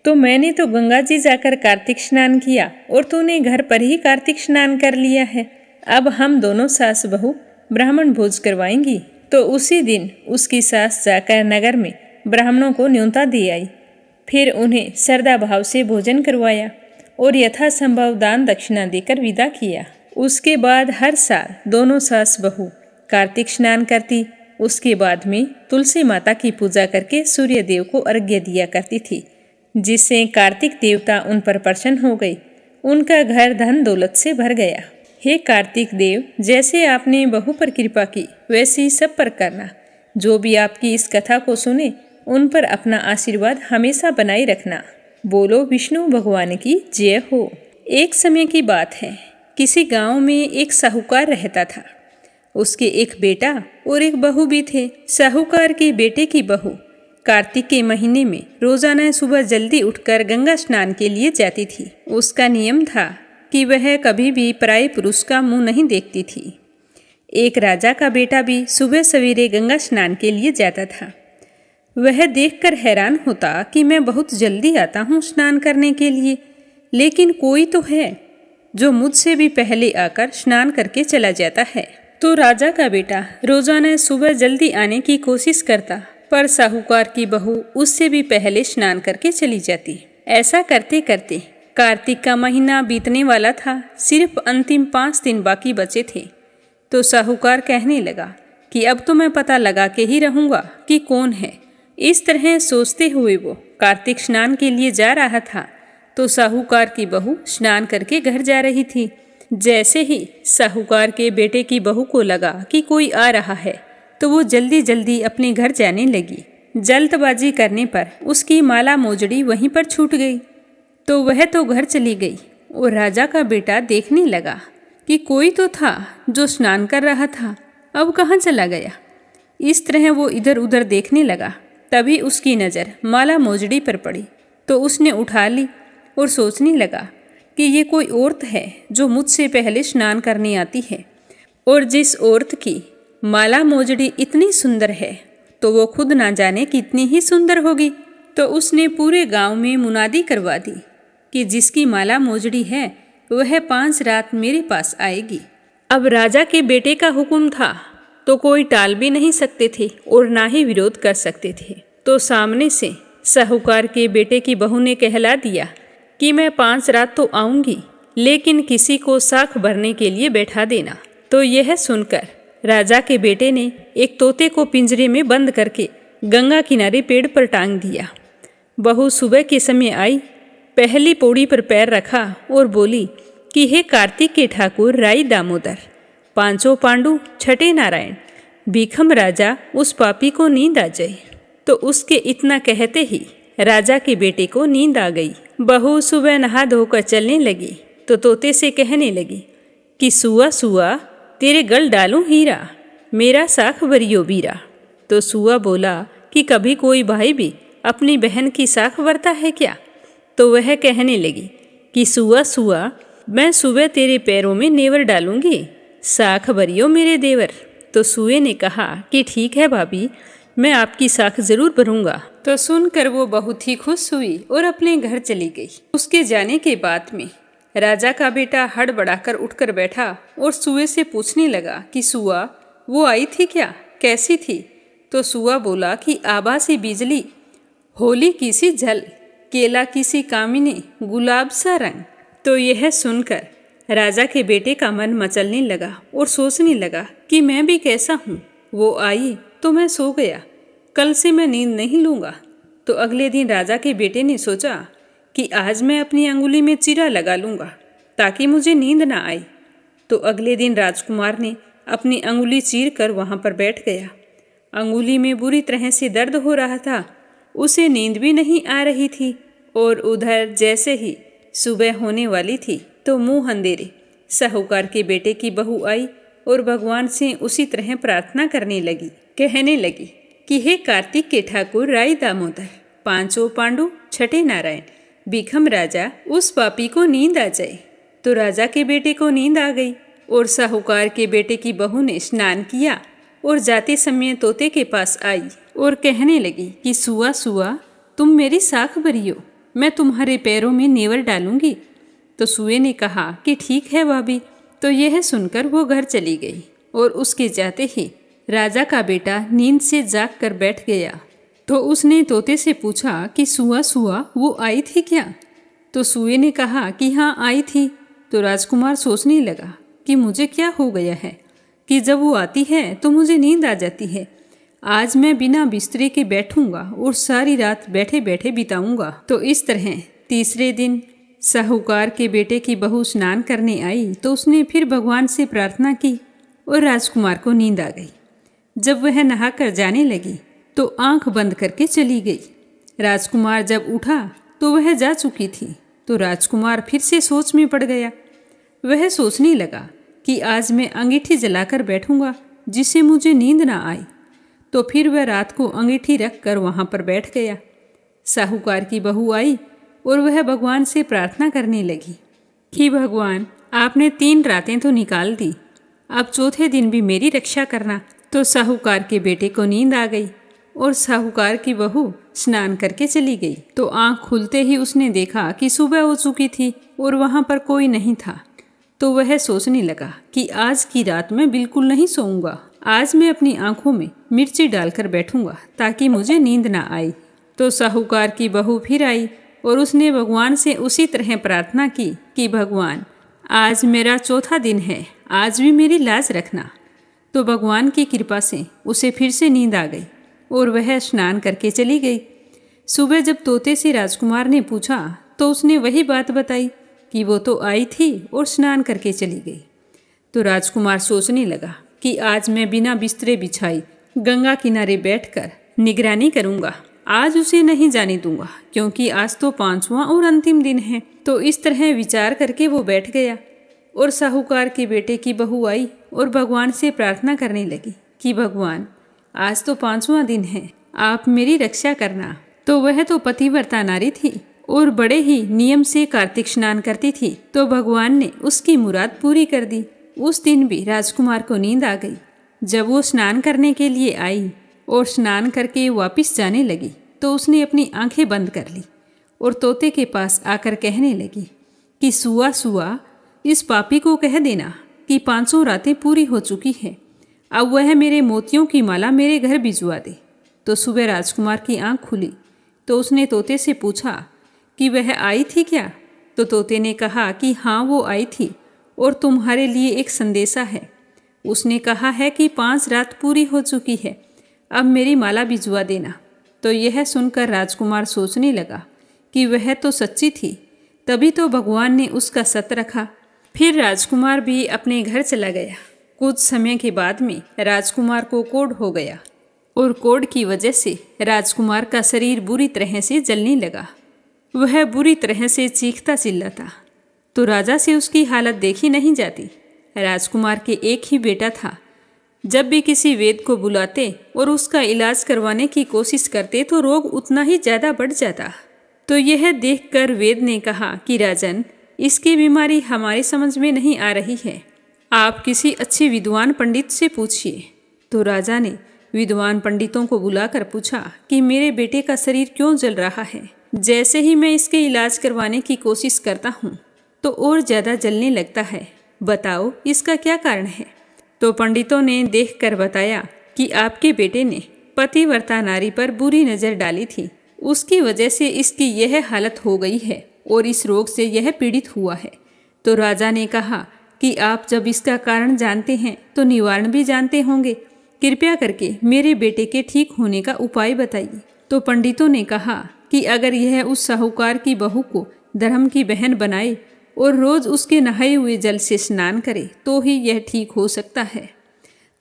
तो मैंने तो गंगा जी जाकर कार्तिक स्नान किया और तूने घर पर ही कार्तिक स्नान कर लिया है। अब हम दोनों सास बहू ब्राह्मण भोज करवाएंगी। तो उसी दिन उसकी सास जाकर नगर में ब्राह्मणों को न्योता दे आई। फिर उन्हें श्रद्धा भाव से भोजन करवाया और यथासंभव दान दक्षिणा देकर विदा किया। उसके बाद हर साल दोनों सास बहू कार्तिक स्नान करती। उसके बाद में तुलसी माता की पूजा करके सूर्य देव को अर्घ्य दिया करती थी, जिससे कार्तिक देवता उन पर प्रसन्न हो गई। उनका घर धन दौलत से भर गया। हे कार्तिक देव, जैसे आपने बहू पर कृपा की वैसे ही सब पर करना। जो भी आपकी इस कथा को सुने उन पर अपना आशीर्वाद हमेशा बनाए रखना। बोलो विष्णु भगवान की जय हो। एक समय की बात है, किसी गांव में एक साहूकार रहता था। उसके एक बेटा और एक बहू भी थे। साहूकार के बेटे की बहू कार्तिक के महीने में रोजाना सुबह जल्दी उठकर गंगा स्नान के लिए जाती थी। उसका नियम था कि वह कभी भी पराये पुरुष का मुंह नहीं देखती थी। एक राजा का बेटा भी सुबह सवेरे गंगा स्नान के लिए जाता था। वह देखकर हैरान होता कि मैं बहुत जल्दी आता हूँ स्नान करने के लिए, लेकिन कोई तो है जो मुझसे भी पहले आकर स्नान करके चला जाता है। तो राजा का बेटा रोजाना सुबह जल्दी आने की कोशिश करता, पर साहूकार की बहू उससे भी पहले स्नान करके चली जाती। ऐसा करते करते कार्तिक का महीना बीतने वाला था। सिर्फ अंतिम 5 दिन बाकी बचे थे। तो साहूकार कहने लगा कि अब तो मैं पता लगा के ही रहूंगा कि कौन है। इस तरह सोचते हुए वो कार्तिक स्नान के लिए जा रहा था। तो साहूकार की बहू स्नान करके घर जा रही थी। जैसे ही साहूकार के बेटे की बहू को लगा कि कोई आ रहा है, तो वो जल्दी जल्दी अपने घर जाने लगी। जल्दबाजी करने पर उसकी माला मोजड़ी वहीं पर छूट गई। तो वह तो घर चली गई और राजा का बेटा देखने लगा कि कोई तो था जो स्नान कर रहा था, अब कहाँ चला गया। इस तरह वो इधर उधर देखने लगा। तभी उसकी नज़र माला मोजड़ी पर पड़ी, तो उसने उठा ली और सोचने लगा कि ये कोई औरत है जो मुझसे पहले स्नान करने आती है, और जिस औरत की माला मोजड़ी इतनी सुंदर है तो वो खुद ना जाने कितनी ही सुंदर होगी। तो उसने पूरे गांव में मुनादी करवा दी कि जिसकी माला मोजड़ी है वह 5 रात मेरे पास आएगी। अब राजा के बेटे का हुक्म था तो कोई टाल भी नहीं सकते थे और ना ही विरोध कर सकते थे। तो सामने से साहूकार के बेटे की बहू ने कहला दिया कि मैं 5 रात तो आऊंगी, लेकिन किसी को साख भरने के लिए बैठा देना। तो यह सुनकर राजा के बेटे ने एक तोते को पिंजरे में बंद करके गंगा किनारे पेड़ पर टांग दिया। बहू सुबह के समय आई, पहली पौड़ी पर पैर रखा और बोली कि हे कार्तिक के ठाकुर राई दामोदर, 5 पांडु, 6 नारायण, भीखम राजा, उस पापी को नींद आ जाए। तो उसके इतना कहते ही राजा के बेटे को नींद आ गई। बहू सुबह नहा धोकर चलने लगी तो तोते से कहने लगी कि सुआ सुआ तेरे गल डालूं हीरा, मेरा साख भरियो बीरा। तो सुआ बोला कि कभी कोई भाई भी अपनी बहन की साख भरता है क्या। तो वह कहने लगी कि सुआ सुआ मैं सुबह तेरे पैरों में नेवर डालूंगी, साख भरियो मेरे देवर। तो सुए ने कहा कि ठीक है भाभी, मैं आपकी साख जरूर भरूंगा। तो सुनकर वो बहुत ही खुश हुई और अपने घर चली गई। उसके जाने के बाद में राजा का बेटा हड़बड़ाकर उठकर बैठा और सुए से पूछने लगा कि सुआ वो आई थी क्या, कैसी थी। तो सुआ बोला कि आभासी बिजली, होली की सी झल, केला की सी कामिनी, गुलाब सा रंग। तो यह सुनकर राजा के बेटे का मन मचलने लगा और सोचने लगा कि मैं भी कैसा हूँ। वो आई तो मैं सो गया, कल से मैं नींद नहीं लूँगा। तो अगले दिन राजा के बेटे ने सोचा कि आज मैं अपनी अंगुली में चीरा लगा लूँगा ताकि मुझे नींद ना आए। तो अगले दिन राजकुमार ने अपनी अंगुली चीर कर वहाँ पर बैठ गया। अंगुली में बुरी तरह से दर्द हो रहा था, उसे नींद भी नहीं आ रही थी। और उधर जैसे ही सुबह होने वाली थी तो मुँह अंधेरे साहूकार के बेटे की बहू आई और भगवान से उसी तरह प्रार्थना करने लगी। कहने लगी कि हे कार्तिक के ठाकुर राई दामोदर, 5 पांडु, 6 नारायण, भीखम राजा, उस पापी को नींद आ जाए। तो राजा के बेटे को नींद आ गई और साहूकार के बेटे की बहू ने स्नान किया और जाते समय तोते के पास आई और कहने लगी कि सुआ सुआ तुम मेरी साख भरियो, मैं तुम्हारे पैरों में नेवर डालूंगी। तो सुए ने कहा कि ठीक है भाभी। तो यह सुनकर वो घर चली गई और उसके जाते ही राजा का बेटा नींद से जाग कर बैठ गया। तो उसने तोते से पूछा कि सुआ सुआ वो आई थी क्या। तो सुए ने कहा कि हाँ आई थी। तो राजकुमार सोचने लगा कि मुझे क्या हो गया है कि जब वो आती है तो मुझे नींद आ जाती है। आज मैं बिना बिस्तरे के बैठूंगा और सारी रात बैठे बैठे बिताऊंगा। तो इस तरह तीसरे दिन साहूकार के बेटे की बहू स्नान करने आई तो उसने फिर भगवान से प्रार्थना की और राजकुमार को नींद आ गई। जब वह नहाकर जाने लगी तो आंख बंद करके चली गई। राजकुमार जब उठा तो वह जा चुकी थी। तो राजकुमार फिर से सोच में पड़ गया। वह सोचने लगा कि आज मैं अंगीठी जलाकर बैठूंगा जिससे मुझे नींद ना आए। तो फिर वह रात को अंगीठी रख कर वहाँ पर बैठ गया। साहूकार की बहू आई और वह भगवान से प्रार्थना करने लगी कि भगवान, आपने 3 रातें तो निकाल दी, अब चौथे दिन भी मेरी रक्षा करना। तो साहूकार के बेटे को नींद आ गई और साहूकार की बहू स्नान करके चली गई। तो आंख खुलते ही उसने देखा कि सुबह हो चुकी थी और वहां पर कोई नहीं था। तो वह सोचने लगा कि आज की रात मैं बिल्कुल नहीं सोऊंगा। आज मैं अपनी आंखों में मिर्ची डालकर बैठूंगा ताकि मुझे नींद ना आए। तो साहूकार की बहू फिर आई और उसने भगवान से उसी तरह प्रार्थना की कि भगवान, आज मेरा चौथा दिन है, आज भी मेरी लाज रखना। तो भगवान की कृपा से उसे फिर से नींद आ गई और वह स्नान करके चली गई। सुबह जब तोते से राजकुमार ने पूछा तो उसने वही बात बताई कि वो तो आई थी और स्नान करके चली गई। तो राजकुमार सोचने लगा कि आज मैं बिना बिस्तरे बिछाई गंगा किनारे बैठकर निगरानी करूंगा। आज उसे नहीं जाने दूंगा क्योंकि आज तो 5वां और अंतिम दिन है। तो इस तरह विचार करके वो बैठ गया और साहूकार के बेटे की बहू आई और भगवान से प्रार्थना करने लगी कि भगवान, आज तो 5वां दिन है, आप मेरी रक्षा करना। तो वह तो पतिव्रता नारी थी और बड़े ही नियम से कार्तिक स्नान करती थी। तो भगवान ने उसकी मुराद पूरी कर दी। उस दिन भी राजकुमार को नींद आ गई। जब वो स्नान करने के लिए आई और स्नान करके वापस जाने लगी तो उसने अपनी आंखें बंद कर ली और तोते के पास आकर कहने लगी कि सुआ सुआ, इस पापी को कह देना कि 500 रातें पूरी हो चुकी है, अब वह मेरे मोतियों की माला मेरे घर भिजवा दे। तो सुबह राजकुमार की आंख खुली तो उसने तोते से पूछा कि वह आई थी क्या। तो तोते ने कहा कि हाँ, वो आई थी और तुम्हारे लिए एक संदेशा है। उसने कहा है कि 5 रात पूरी हो चुकी है, अब मेरी माला भिजवा देना। तो यह सुनकर राजकुमार सोचने लगा कि वह तो सच्ची थी, तभी तो भगवान ने उसका सत रखा। फिर राजकुमार भी अपने घर चला गया। कुछ समय के बाद में राजकुमार को कोढ़ हो गया और कोढ़ की वजह से राजकुमार का शरीर बुरी तरह से जलने लगा। वह बुरी तरह से चीखता चिल्लाता। तो राजा से उसकी हालत देखी नहीं जाती। राजकुमार के एक ही बेटा था। जब भी किसी वैद्य को बुलाते और उसका इलाज करवाने की कोशिश करते तो रोग उतना ही ज़्यादा बढ़ जाता। तो यह देखकर वैद्य ने कहा कि राजन, इसकी बीमारी हमारी समझ में नहीं आ रही है, आप किसी अच्छे विद्वान पंडित से पूछिए। तो राजा ने विद्वान पंडितों को बुलाकर पूछा कि मेरे बेटे का शरीर क्यों जल रहा है। जैसे ही मैं इसके इलाज करवाने की कोशिश करता हूँ तो और ज़्यादा जलने लगता है, बताओ इसका क्या कारण है। तो पंडितों ने देखकर बताया कि आपके बेटे ने पतिव्रता नारी पर बुरी नज़र डाली थी, उसकी वजह से इसकी यह हालत हो गई है और इस रोग से यह पीड़ित हुआ है। तो राजा ने कहा कि आप जब इसका कारण जानते हैं तो निवारण भी जानते होंगे, कृपया करके मेरे बेटे के ठीक होने का उपाय बताइए। तो पंडितों ने कहा कि अगर यह उस साहूकार की बहू को धर्म की बहन बनाए और रोज उसके नहाए हुए जल से स्नान करे तो ही यह ठीक हो सकता है।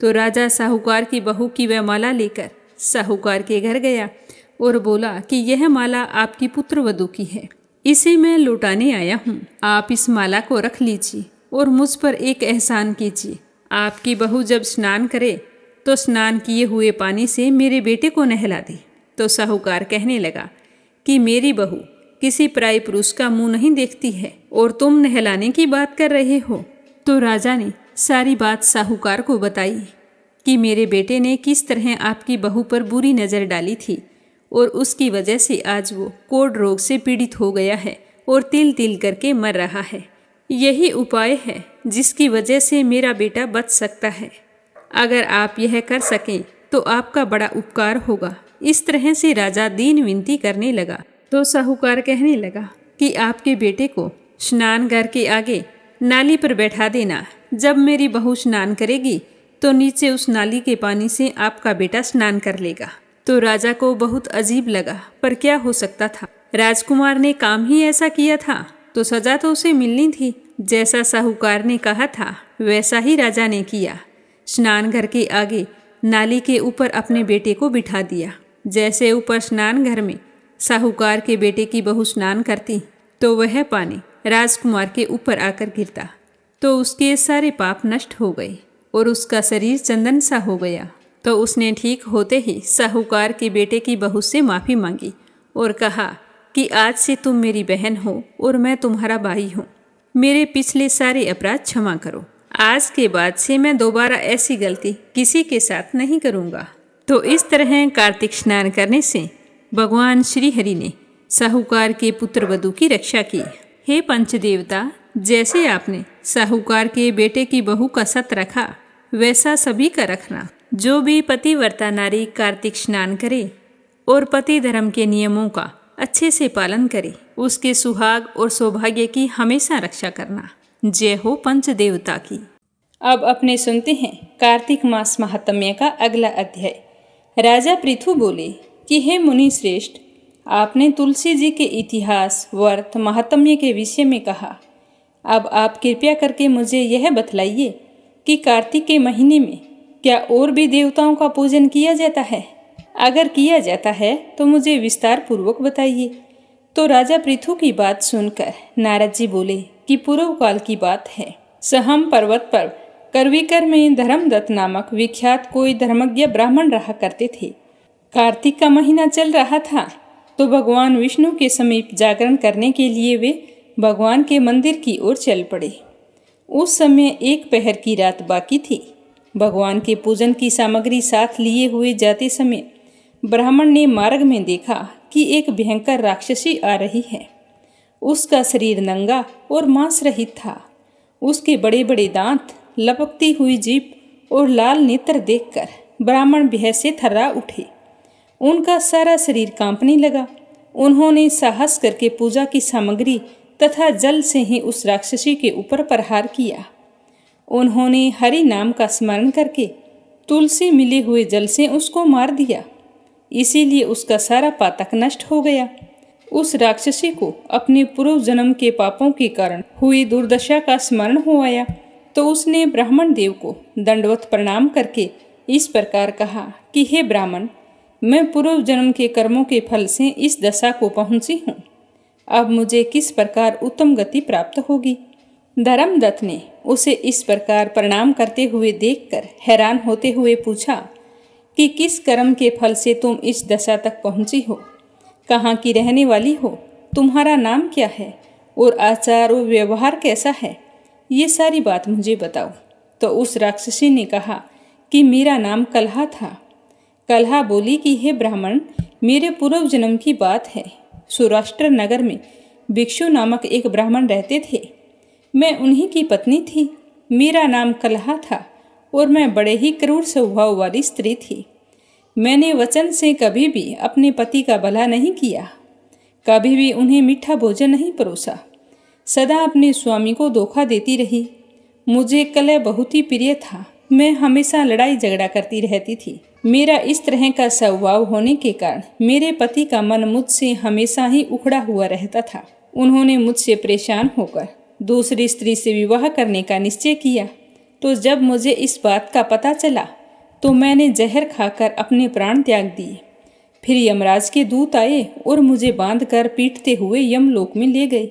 तो राजा साहूकार की बहू की वह माला लेकर साहूकार के घर गया और बोला कि यह माला आपकी पुत्रवधू की है, इसे मैं लौटाने आया हूँ, आप इस माला को रख लीजिए और मुझ पर एक एहसान कीजिए। आपकी बहू जब स्नान करे तो स्नान किए हुए पानी से मेरे बेटे को नहला दे। तो साहूकार कहने लगा कि मेरी बहू किसी पराई पुरुष का मुंह नहीं देखती है और तुम नहलाने की बात कर रहे हो। तो राजा ने सारी बात साहूकार को बताई कि मेरे बेटे ने किस तरह आपकी बहू पर बुरी नज़र डाली थी और उसकी वजह से आज वो कोढ़ रोग से पीड़ित हो गया है और तिल तिल करके मर रहा है। यही उपाय है जिसकी वजह से मेरा बेटा बच सकता है। अगर आप यह कर सकें तो आपका बड़ा उपकार होगा। इस तरह से राजा दीन विनती करने लगा। तो साहूकार कहने लगा कि आपके बेटे को स्नान घर के आगे नाली पर बैठा देना। जब मेरी बहू स्नान करेगी तो नीचे उस नाली के पानी से आपका बेटा स्नान कर लेगा। तो राजा को बहुत अजीब लगा, पर क्या हो सकता था, राजकुमार ने काम ही ऐसा किया था तो सजा तो उसे मिलनी थी। जैसा साहूकार ने कहा था वैसा ही राजा ने किया। स्नान घर के आगे नाली के ऊपर अपने बेटे को बिठा दिया। जैसे ऊपर स्नान घर में साहूकार के बेटे की बहू स्नान करती तो वह पानी राजकुमार के ऊपर आकर गिरता तो उसके सारे पाप नष्ट हो गए और उसका शरीर चंदन सा हो गया। तो उसने ठीक होते ही साहूकार के बेटे की बहू से माफ़ी मांगी और कहा कि आज से तुम मेरी बहन हो और मैं तुम्हारा भाई हूँ, मेरे पिछले सारे अपराध क्षमा करो। आज के बाद से मैं दोबारा ऐसी गलती किसी के साथ नहीं करूँगा। तो इस तरह कार्तिक स्नान करने से भगवान श्री हरि ने साहूकार के पुत्र वधू की रक्षा की। हे पंचदेवता, जैसे आपने साहूकार के बेटे की बहू का सत रखा, वैसा सभी का रखना। जो भी पतिव्रता नारी कार्तिक स्नान करे और पति धर्म के नियमों का अच्छे से पालन करे, उसके सुहाग और सौभाग्य की हमेशा रक्षा करना। जय हो पंचदेवता की। अब अपने सुनते हैं कार्तिक मास महात्म्य का अगला अध्याय। राजा पृथु बोले कि हे मुनि श्रेष्ठ, आपने तुलसी जी के इतिहास, व्रत, महात्म्य के विषय में कहा। अब आप कृपया करके मुझे यह बतलाइए कि कार्तिक के महीने में क्या और भी देवताओं का पूजन किया जाता है? अगर किया जाता है तो मुझे विस्तार पूर्वक बताइए। तो राजा पृथु की बात सुनकर नारद जी बोले कि पूर्व काल की बात है। सहम पर्वत पर करविकर में धर्मदत्त नामक विख्यात कोई धर्मज्ञ ब्राह्मण रहा करते थे। कार्तिक का महीना चल रहा था तो भगवान विष्णु के समीप जागरण करने के लिए वे भगवान के मंदिर की ओर चल पड़े। उस समय एक पहर की रात बाकी थी। भगवान के पूजन की सामग्री साथ लिए हुए जाते समय ब्राह्मण ने मार्ग में देखा कि एक भयंकर राक्षसी आ रही है। उसका शरीर नंगा और मांस रहित था। उसके बड़े बड़े दांत, लपकती हुई जीभ और लाल नेत्र देखकर ब्राह्मण भय से थर्रा उठे। उनका सारा शरीर कांपने लगा। उन्होंने साहस करके पूजा की सामग्री तथा जल से ही उस राक्षसी के ऊपर प्रहार किया। उन्होंने हरि नाम का स्मरण करके तुलसी मिले हुए जल से उसको मार दिया। इसीलिए उसका सारा पातक नष्ट हो गया। उस राक्षसी को अपने पूर्व जन्म के पापों के कारण हुई दुर्दशा का स्मरण हो आया तो उसने ब्राह्मण देव को दंडवत प्रणाम करके इस प्रकार कहा कि हे ब्राह्मण, मैं पूर्व जन्म के कर्मों के फल से इस दशा को पहुंची हूँ। अब मुझे किस प्रकार उत्तम गति प्राप्त होगी? धर्मदत्त ने उसे इस प्रकार प्रणाम करते हुए देखकर हैरान होते हुए पूछा कि किस कर्म के फल से तुम इस दशा तक पहुंची हो? कहाँ की रहने वाली हो? तुम्हारा नाम क्या है और आचार और व्यवहार कैसा है? ये सारी बात मुझे बताओ। तो उस राक्षसी ने कहा कि मेरा नाम कलहा था। कलहा बोली कि हे ब्राह्मण, मेरे पूर्व जन्म की बात है। सौराष्ट्र नगर में भिक्षु नामक एक ब्राह्मण रहते थे। मैं उन्हीं की पत्नी थी। मेरा नाम कलहा था और मैं बड़े ही क्रूर स्वभाव वाली स्त्री थी। मैंने वचन से कभी भी अपने पति का भला नहीं किया, कभी भी उन्हें मीठा भोजन नहीं परोसा, सदा अपने स्वामी को धोखा देती रही। मुझे कलह बहुत ही प्रिय था। मैं हमेशा लड़ाई झगड़ा करती रहती थी। मेरा इस तरह का स्वभाव होने के कारण मेरे पति का मन मुझसे हमेशा ही उखड़ा हुआ रहता था। उन्होंने मुझसे परेशान होकर दूसरी स्त्री से विवाह करने का निश्चय किया। तो जब मुझे इस बात का पता चला तो मैंने जहर खाकर अपने प्राण त्याग दिए। फिर यमराज के दूत आए और मुझे बांधकर पीटते हुए यमलोक में ले गए।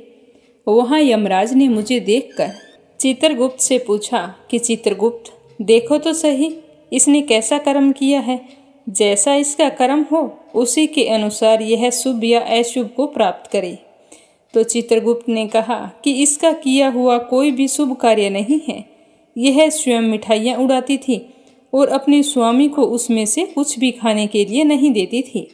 वहाँ यमराज ने मुझे देखकर चित्रगुप्त से पूछा कि चित्रगुप्त, देखो तो सही इसने कैसा कर्म किया है। जैसा इसका कर्म हो उसी के अनुसार यह शुभ या अशुभ को प्राप्त करे। तो चित्रगुप्त ने कहा कि इसका किया हुआ कोई भी शुभ कार्य नहीं है। यह स्वयं मिठाइयाँ उड़ाती थी और अपने स्वामी को उसमें से कुछ भी खाने के लिए नहीं देती थी।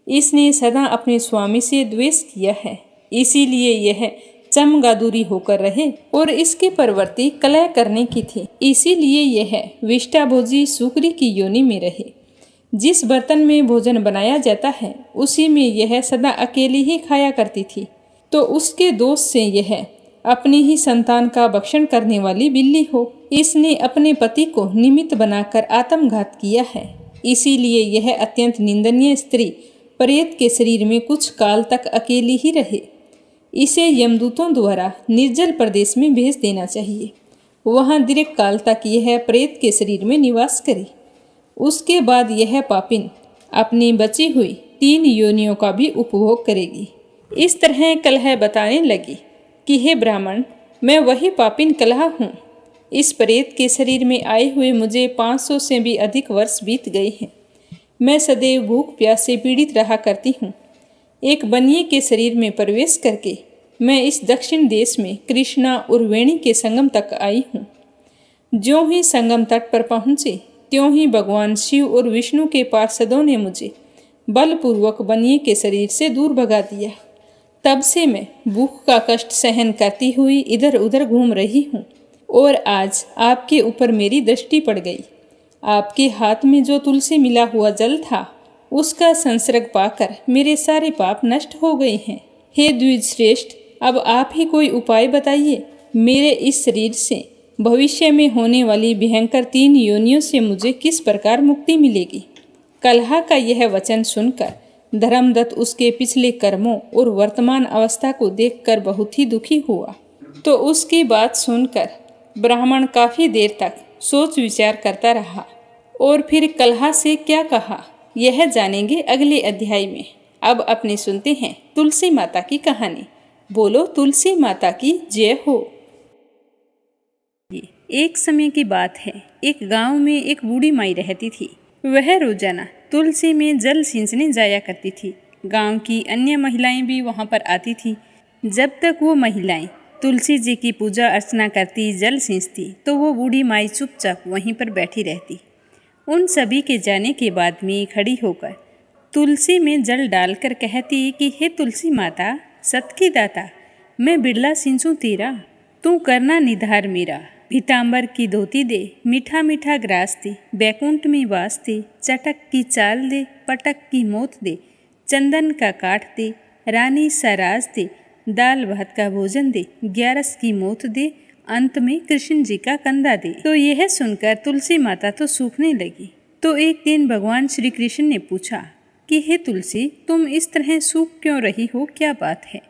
इसने सदा अपने स्वामी से द्वेष किया है, इसीलिए यह चमगादुरी होकर रहे और इसके परवर्ती कलह करने की थी। इसीलिए यह विष्टाभोजी सुकरी की योनि में रहे। जिस बर्तन में भोजन बनाया जाता है उसी में यह सदा अकेली ही खाया करती थी। तो उसके दोष से यह अपनी ही संतान का भक्षण करने वाली बिल्ली हो। इसने अपने पति को निमित्त बनाकर आत्मघात किया है। इसीलिए यह अत्यंत निंदनीय स्त्री प्रेत के शरीर में कुछ काल तक अकेली ही रहे। इसे यमदूतों द्वारा निर्जल प्रदेश में भेज देना चाहिए। वहाँ दीर्घ काल तक यह प्रेत के शरीर में निवास करे। उसके बाद यह पापिन अपनी बची हुई 3 योनियों का भी उपभोग करेगी। इस तरह कलह बताने लगी कि हे ब्राह्मण, मैं वही पापिन कलह हूँ। इस प्रेत के शरीर में आए हुए मुझे 500 से भी अधिक वर्ष बीत गए हैं। मैं सदैव भूख प्यास से पीड़ित रहा करती हूँ। एक बनिए के शरीर में प्रवेश करके मैं इस दक्षिण देश में कृष्णा और वेणी के संगम तक आई हूँ। जो ही संगम तट पर पहुँची त्यों ही भगवान शिव और विष्णु के पार्षदों ने मुझे बलपूर्वक बनिए के शरीर से दूर भगा दिया। तब से मैं भूख का कष्ट सहन करती हुई इधर उधर घूम रही हूँ और आज आपके ऊपर मेरी दृष्टि पड़ गई। आपके हाथ में जो तुलसी मिला हुआ जल था उसका संसर्ग पाकर मेरे सारे पाप नष्ट हो गए हैं। हे द्विज श्रेष्ठ, अब आप ही कोई उपाय बताइए। मेरे इस शरीर से भविष्य में होने वाली भयंकर 3 योनियों से मुझे किस प्रकार मुक्ति मिलेगी। कलहा का यह वचन सुनकर धर्मदत्त उसके पिछले कर्मों और वर्तमान अवस्था को देखकर बहुत ही दुखी हुआ। तो उसकी बात सुनकर ब्राह्मण काफी देर तक सोच विचार करता रहा और फिर कलहा से क्या कहा यह जानेंगे अगले अध्याय में। अब अपने सुनते हैं तुलसी माता की कहानी। बोलो तुलसी माता की जय हो। एक समय की बात है, एक गांव में एक बूढ़ी माई रहती थी। वह रोजाना तुलसी में जल सींचने जाया करती थी। गांव की अन्य महिलाएं भी वहां पर आती थी। जब तक वो महिलाएं तुलसी जी की पूजा अर्चना करती, जल सींचती, तो वो बूढ़ी माई चुपचाप वहीं पर बैठी रहती। उन सभी के जाने के बाद में खड़ी होकर तुलसी में जल डालकर कहती कि हे तुलसी माता, सत की दाता, मैं बिरला सिंचूं तेरा, तू करना निधार मेरा। पीताम्बर की धोती दे, मीठा मीठा ग्रास दे, बैकुंठ में वास दे, चटक की चाल दे, पटक की मोत दे, चंदन का काठ दे, रानी सराज दे, दाल भात का भोजन दे, 11 की मोत दे, अंत में कृष्ण जी का कंधा दे। तो यह सुनकर तुलसी माता तो सूखने लगी। तो एक दिन भगवान श्री कृष्ण ने पूछा कि हे तुलसी, तुम इस तरह सूख क्यों रही हो, क्या बात है।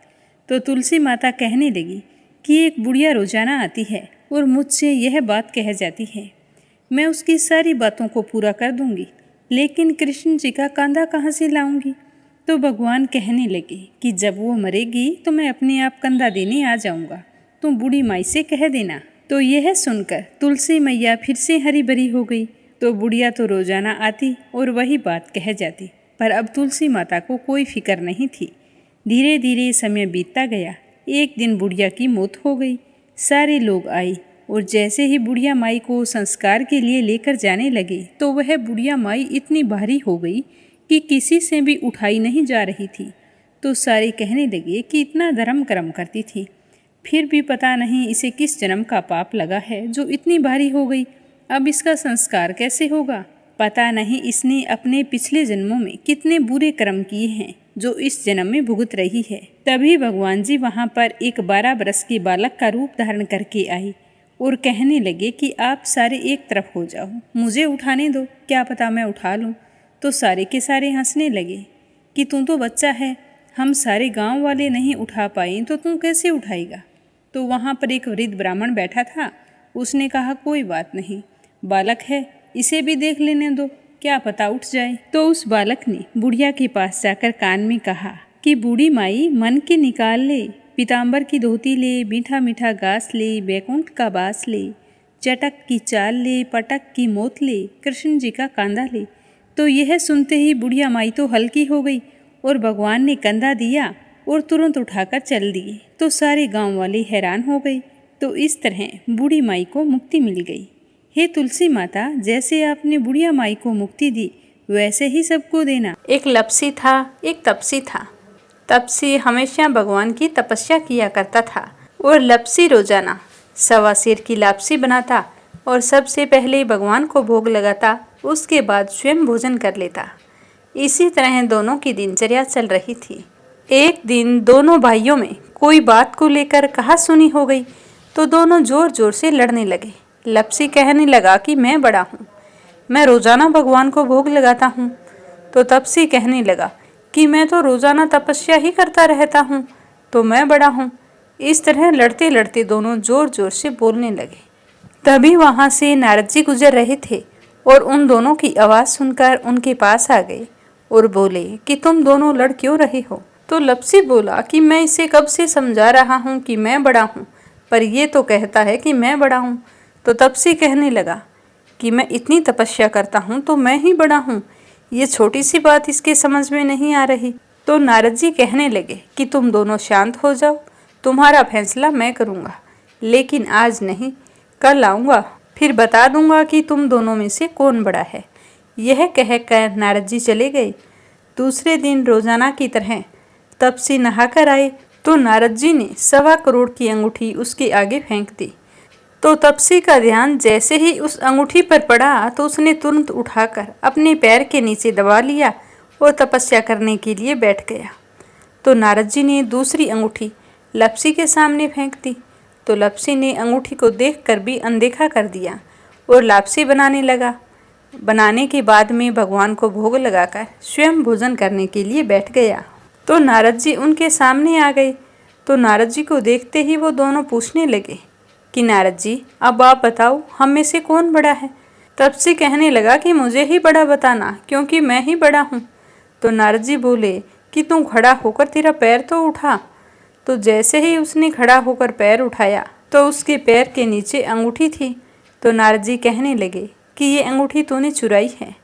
तो तुलसी माता कहने लगी कि एक बुढ़िया रोजाना आती है और मुझसे यह बात कह जाती है, मैं उसकी सारी बातों को पूरा कर दूंगी, लेकिन कृष्ण जी का कांधा कहाँ से लाऊंगी। तो भगवान कहने लगे कि जब वो मरेगी तो मैं अपने आप कंधा देने आ जाऊंगा, तुम बूढ़ी माई से कह देना। तो यह सुनकर तुलसी मैया फिर से हरी भरी हो गई। तो बुढ़िया तो रोजाना आती और वही बात कह जाती, पर अब तुलसी माता को कोई फिक्र नहीं थी। धीरे धीरे समय बीतता गया। एक दिन बुढ़िया की मौत हो गई। सारे लोग आए और जैसे ही बुढ़िया माई को संस्कार के लिए लेकर जाने लगे तो वह बुढ़िया माई इतनी भारी हो गई कि किसी से भी उठाई नहीं जा रही थी। तो सारे कहने लगे कि इतना धर्म कर्म करती थी, फिर भी पता नहीं इसे किस जन्म का पाप लगा है जो इतनी भारी हो गई। अब इसका संस्कार कैसे होगा। पता नहीं इसने अपने पिछले जन्मों में कितने बुरे कर्म किए हैं जो इस जन्म में भुगत रही है। तभी भगवान जी वहाँ पर एक 12 वर्ष के बालक का रूप धारण करके आए और कहने लगे कि आप सारे एक तरफ हो जाओ, मुझे उठाने दो, क्या पता मैं उठा लूँ। तो सारे के सारे हंसने लगे कि तू तो बच्चा है, हम सारे गांव वाले नहीं उठा पाए तो तू कैसे उठाएगा। तो वहाँ पर एक वृद्ध ब्राह्मण बैठा था। उसने कहा कोई बात नहीं, बालक है, इसे भी देख लेने दो, क्या पता उठ जाए। तो उस बालक ने बुढ़िया के पास जाकर कान में कहा कि बूढ़ी माई मन के निकाल ले, पीताम्बर की धोती ले, मीठा मीठा घास ले, बैकुंठ का बास ले, चटक की चाल ले, पटक की मोत ले, कृष्ण जी का कांधा ले। तो यह सुनते ही बुढ़िया माई तो हल्की हो गई और भगवान ने कंधा दिया और तुरंत उठाकर चल दिए। तो सारे गांव वाले हैरान हो गए। तो इस तरह बूढ़ी माई को मुक्ति मिल गई। हे तुलसी माता, जैसे आपने बुढ़िया माई को मुक्ति दी वैसे ही सबको देना। एक लपसी था, एक तपसी था। तपसी हमेशा भगवान की तपस्या किया करता था और लपसी रोजाना 1.25 सेर की लापसी बनाता और सबसे पहले भगवान को भोग लगाता, उसके बाद स्वयं भोजन कर लेता। इसी तरह दोनों की दिनचर्या चल रही थी। एक दिन दोनों भाइयों में कोई बात को लेकर कहासुनी हो गई तो दोनों जोर जोर से लड़ने लगे। लपसी कहने लगा कि मैं बड़ा हूँ, मैं रोजाना भगवान को भोग लगाता हूँ। तो तपसी कहने लगा कि मैं तो रोजाना तपस्या ही करता रहता हूँ, तो मैं बड़ा हूँ। इस तरह लड़ते लड़ते दोनों जोर जोर से बोलने लगे। तभी वहाँ से नारद जी गुजर रहे थे और उन दोनों की आवाज़ सुनकर उनके पास आ गए और बोले कि तुम दोनों लड़ क्यों रहे हो। तो लपसी बोला कि मैं इसे कब से समझा रहा हूँ कि मैं बड़ा हूँ, पर ये तो कहता है कि मैं बड़ा हूँ। तो तपसी कहने लगा कि मैं इतनी तपस्या करता हूँ तो मैं ही बड़ा हूँ, ये छोटी सी बात इसके समझ में नहीं आ रही। तो नारद जी कहने लगे कि तुम दोनों शांत हो जाओ, तुम्हारा फैसला मैं करूँगा, लेकिन आज नहीं, कल आऊँगा फिर बता दूंगा कि तुम दोनों में से कौन बड़ा है। यह कहकर नारद जी चले गए। दूसरे दिन रोजाना की तरह तपसी नहाकर आए तो नारद जी ने 1.25 करोड़ की अंगूठी उसके आगे फेंक दी। तो तपसी का ध्यान जैसे ही उस अंगूठी पर पड़ा तो उसने तुरंत उठाकर अपने पैर के नीचे दबा लिया और तपस्या करने के लिए बैठ गया। तो नारद जी ने दूसरी अंगूठी लपसी के सामने फेंक दी। तो लपसी ने अंगूठी को देखकर भी अनदेखा कर दिया और लापसी बनाने लगा। बनाने के बाद में भगवान को भोग लगाकर स्वयं भोजन करने के लिए बैठ गया। तो नारद जी उनके सामने आ गए। तो नारद जी को देखते ही वो दोनों पूछने लगे कि नारद जी, अब आप बताओ हम में से कौन बड़ा है। तपसी कहने लगा कि मुझे ही बड़ा बताना, क्योंकि मैं ही बड़ा हूँ। तो नारद जी बोले कि तू खड़ा होकर तेरा पैर तो उठा। तो जैसे ही उसने खड़ा होकर पैर उठाया तो उसके पैर के नीचे अंगूठी थी। तो नारद जी कहने लगे कि ये अंगूठी तूने चुराई है,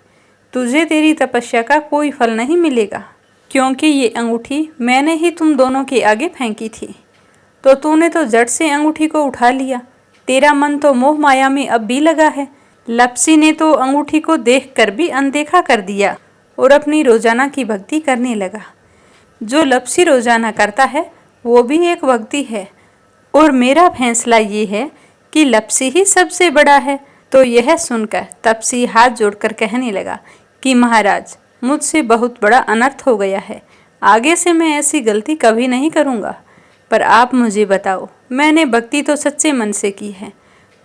तुझे तेरी तपस्या का कोई फल नहीं मिलेगा, क्योंकि ये अंगूठी मैंने ही तुम दोनों के आगे फेंकी थी। तो तूने तो झट से अंगूठी को उठा लिया, तेरा मन तो मोह माया में अब भी लगा है। लपसी ने तो अंगूठी को देखकर भी अनदेखा कर दिया और अपनी रोजाना की भक्ति करने लगा। जो लपसी रोजाना करता है वो भी एक भक्ति है, और मेरा फैसला ये है कि लपसी ही सबसे बड़ा है। तो यह सुनकर तपसी हाथ जोड़कर कहने लगा कि महाराज, मुझसे बहुत बड़ा अनर्थ हो गया है, आगे से मैं ऐसी गलती कभी नहीं करूँगा। पर आप मुझे बताओ, मैंने भक्ति तो सच्चे मन से की है,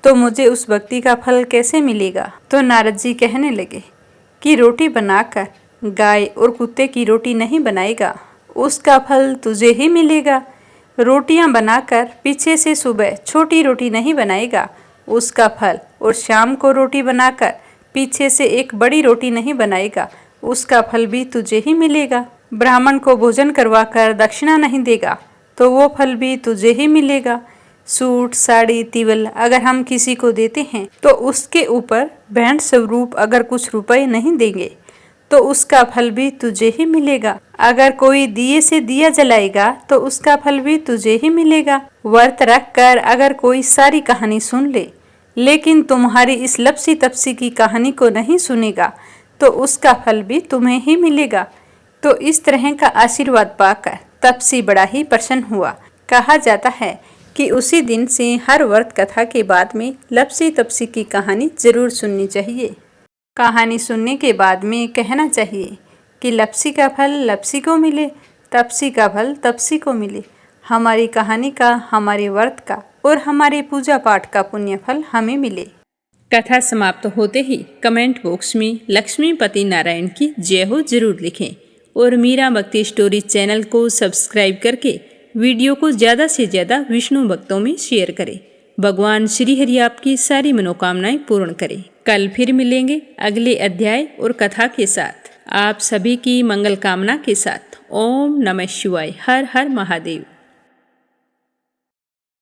तो मुझे उस भक्ति का फल कैसे मिलेगा। तो नारद जी कहने लगे कि रोटी बनाकर गाय और कुत्ते की रोटी नहीं बनाएगा, उसका फल तुझे ही मिलेगा। रोटियां बनाकर पीछे से सुबह छोटी रोटी नहीं बनाएगा, उसका फल, और शाम को रोटी बनाकर पीछे से एक बड़ी रोटी नहीं बनाएगा, उसका फल भी तुझे ही मिलेगा। ब्राह्मण को भोजन करवाकर दक्षिणा नहीं देगा तो वो फल भी तुझे ही मिलेगा। सूट, साड़ी, तिवल अगर हम किसी को देते हैं तो उसके ऊपर भेंट स्वरूप अगर कुछ रुपए नहीं देंगे तो उसका फल भी तुझे ही मिलेगा। अगर कोई दिए से दिया जलाएगा तो उसका फल भी तुझे ही मिलेगा। व्रत रख कर अगर कोई सारी कहानी सुन ले, लेकिन तुम्हारी इस लपसी तपसी की कहानी को नहीं सुनेगा तो उसका फल भी तुम्हें ही मिलेगा। तो इस तरह का आशीर्वाद पाकर तपसी बड़ा ही प्रसन्न हुआ। कहा जाता है कि उसी दिन से हर व्रत कथा के बाद में लपसी तपसी की कहानी जरूर सुननी चाहिए। कहानी सुनने के बाद में कहना चाहिए कि लपसी का फल लपसी को मिले, तपसी का फल तपसी को मिले। हमारी कहानी का, हमारे व्रत का और हमारे पूजा पाठ का पुण्य फल हमें मिले। कथा समाप्त होते ही कमेंट बॉक्स में लक्ष्मीपति नारायण की जय हो जरूर लिखें और मीरा भक्ति स्टोरी चैनल को सब्सक्राइब करके वीडियो को ज़्यादा से ज़्यादा विष्णु भक्तों में शेयर करें। भगवान श्री हरि आपकी सारी मनोकामनाएं पूर्ण करें। कल फिर मिलेंगे अगले अध्याय और कथा के साथ। आप सभी की मंगल कामना के साथ। ओम नमः शिवाय। हर हर महादेव।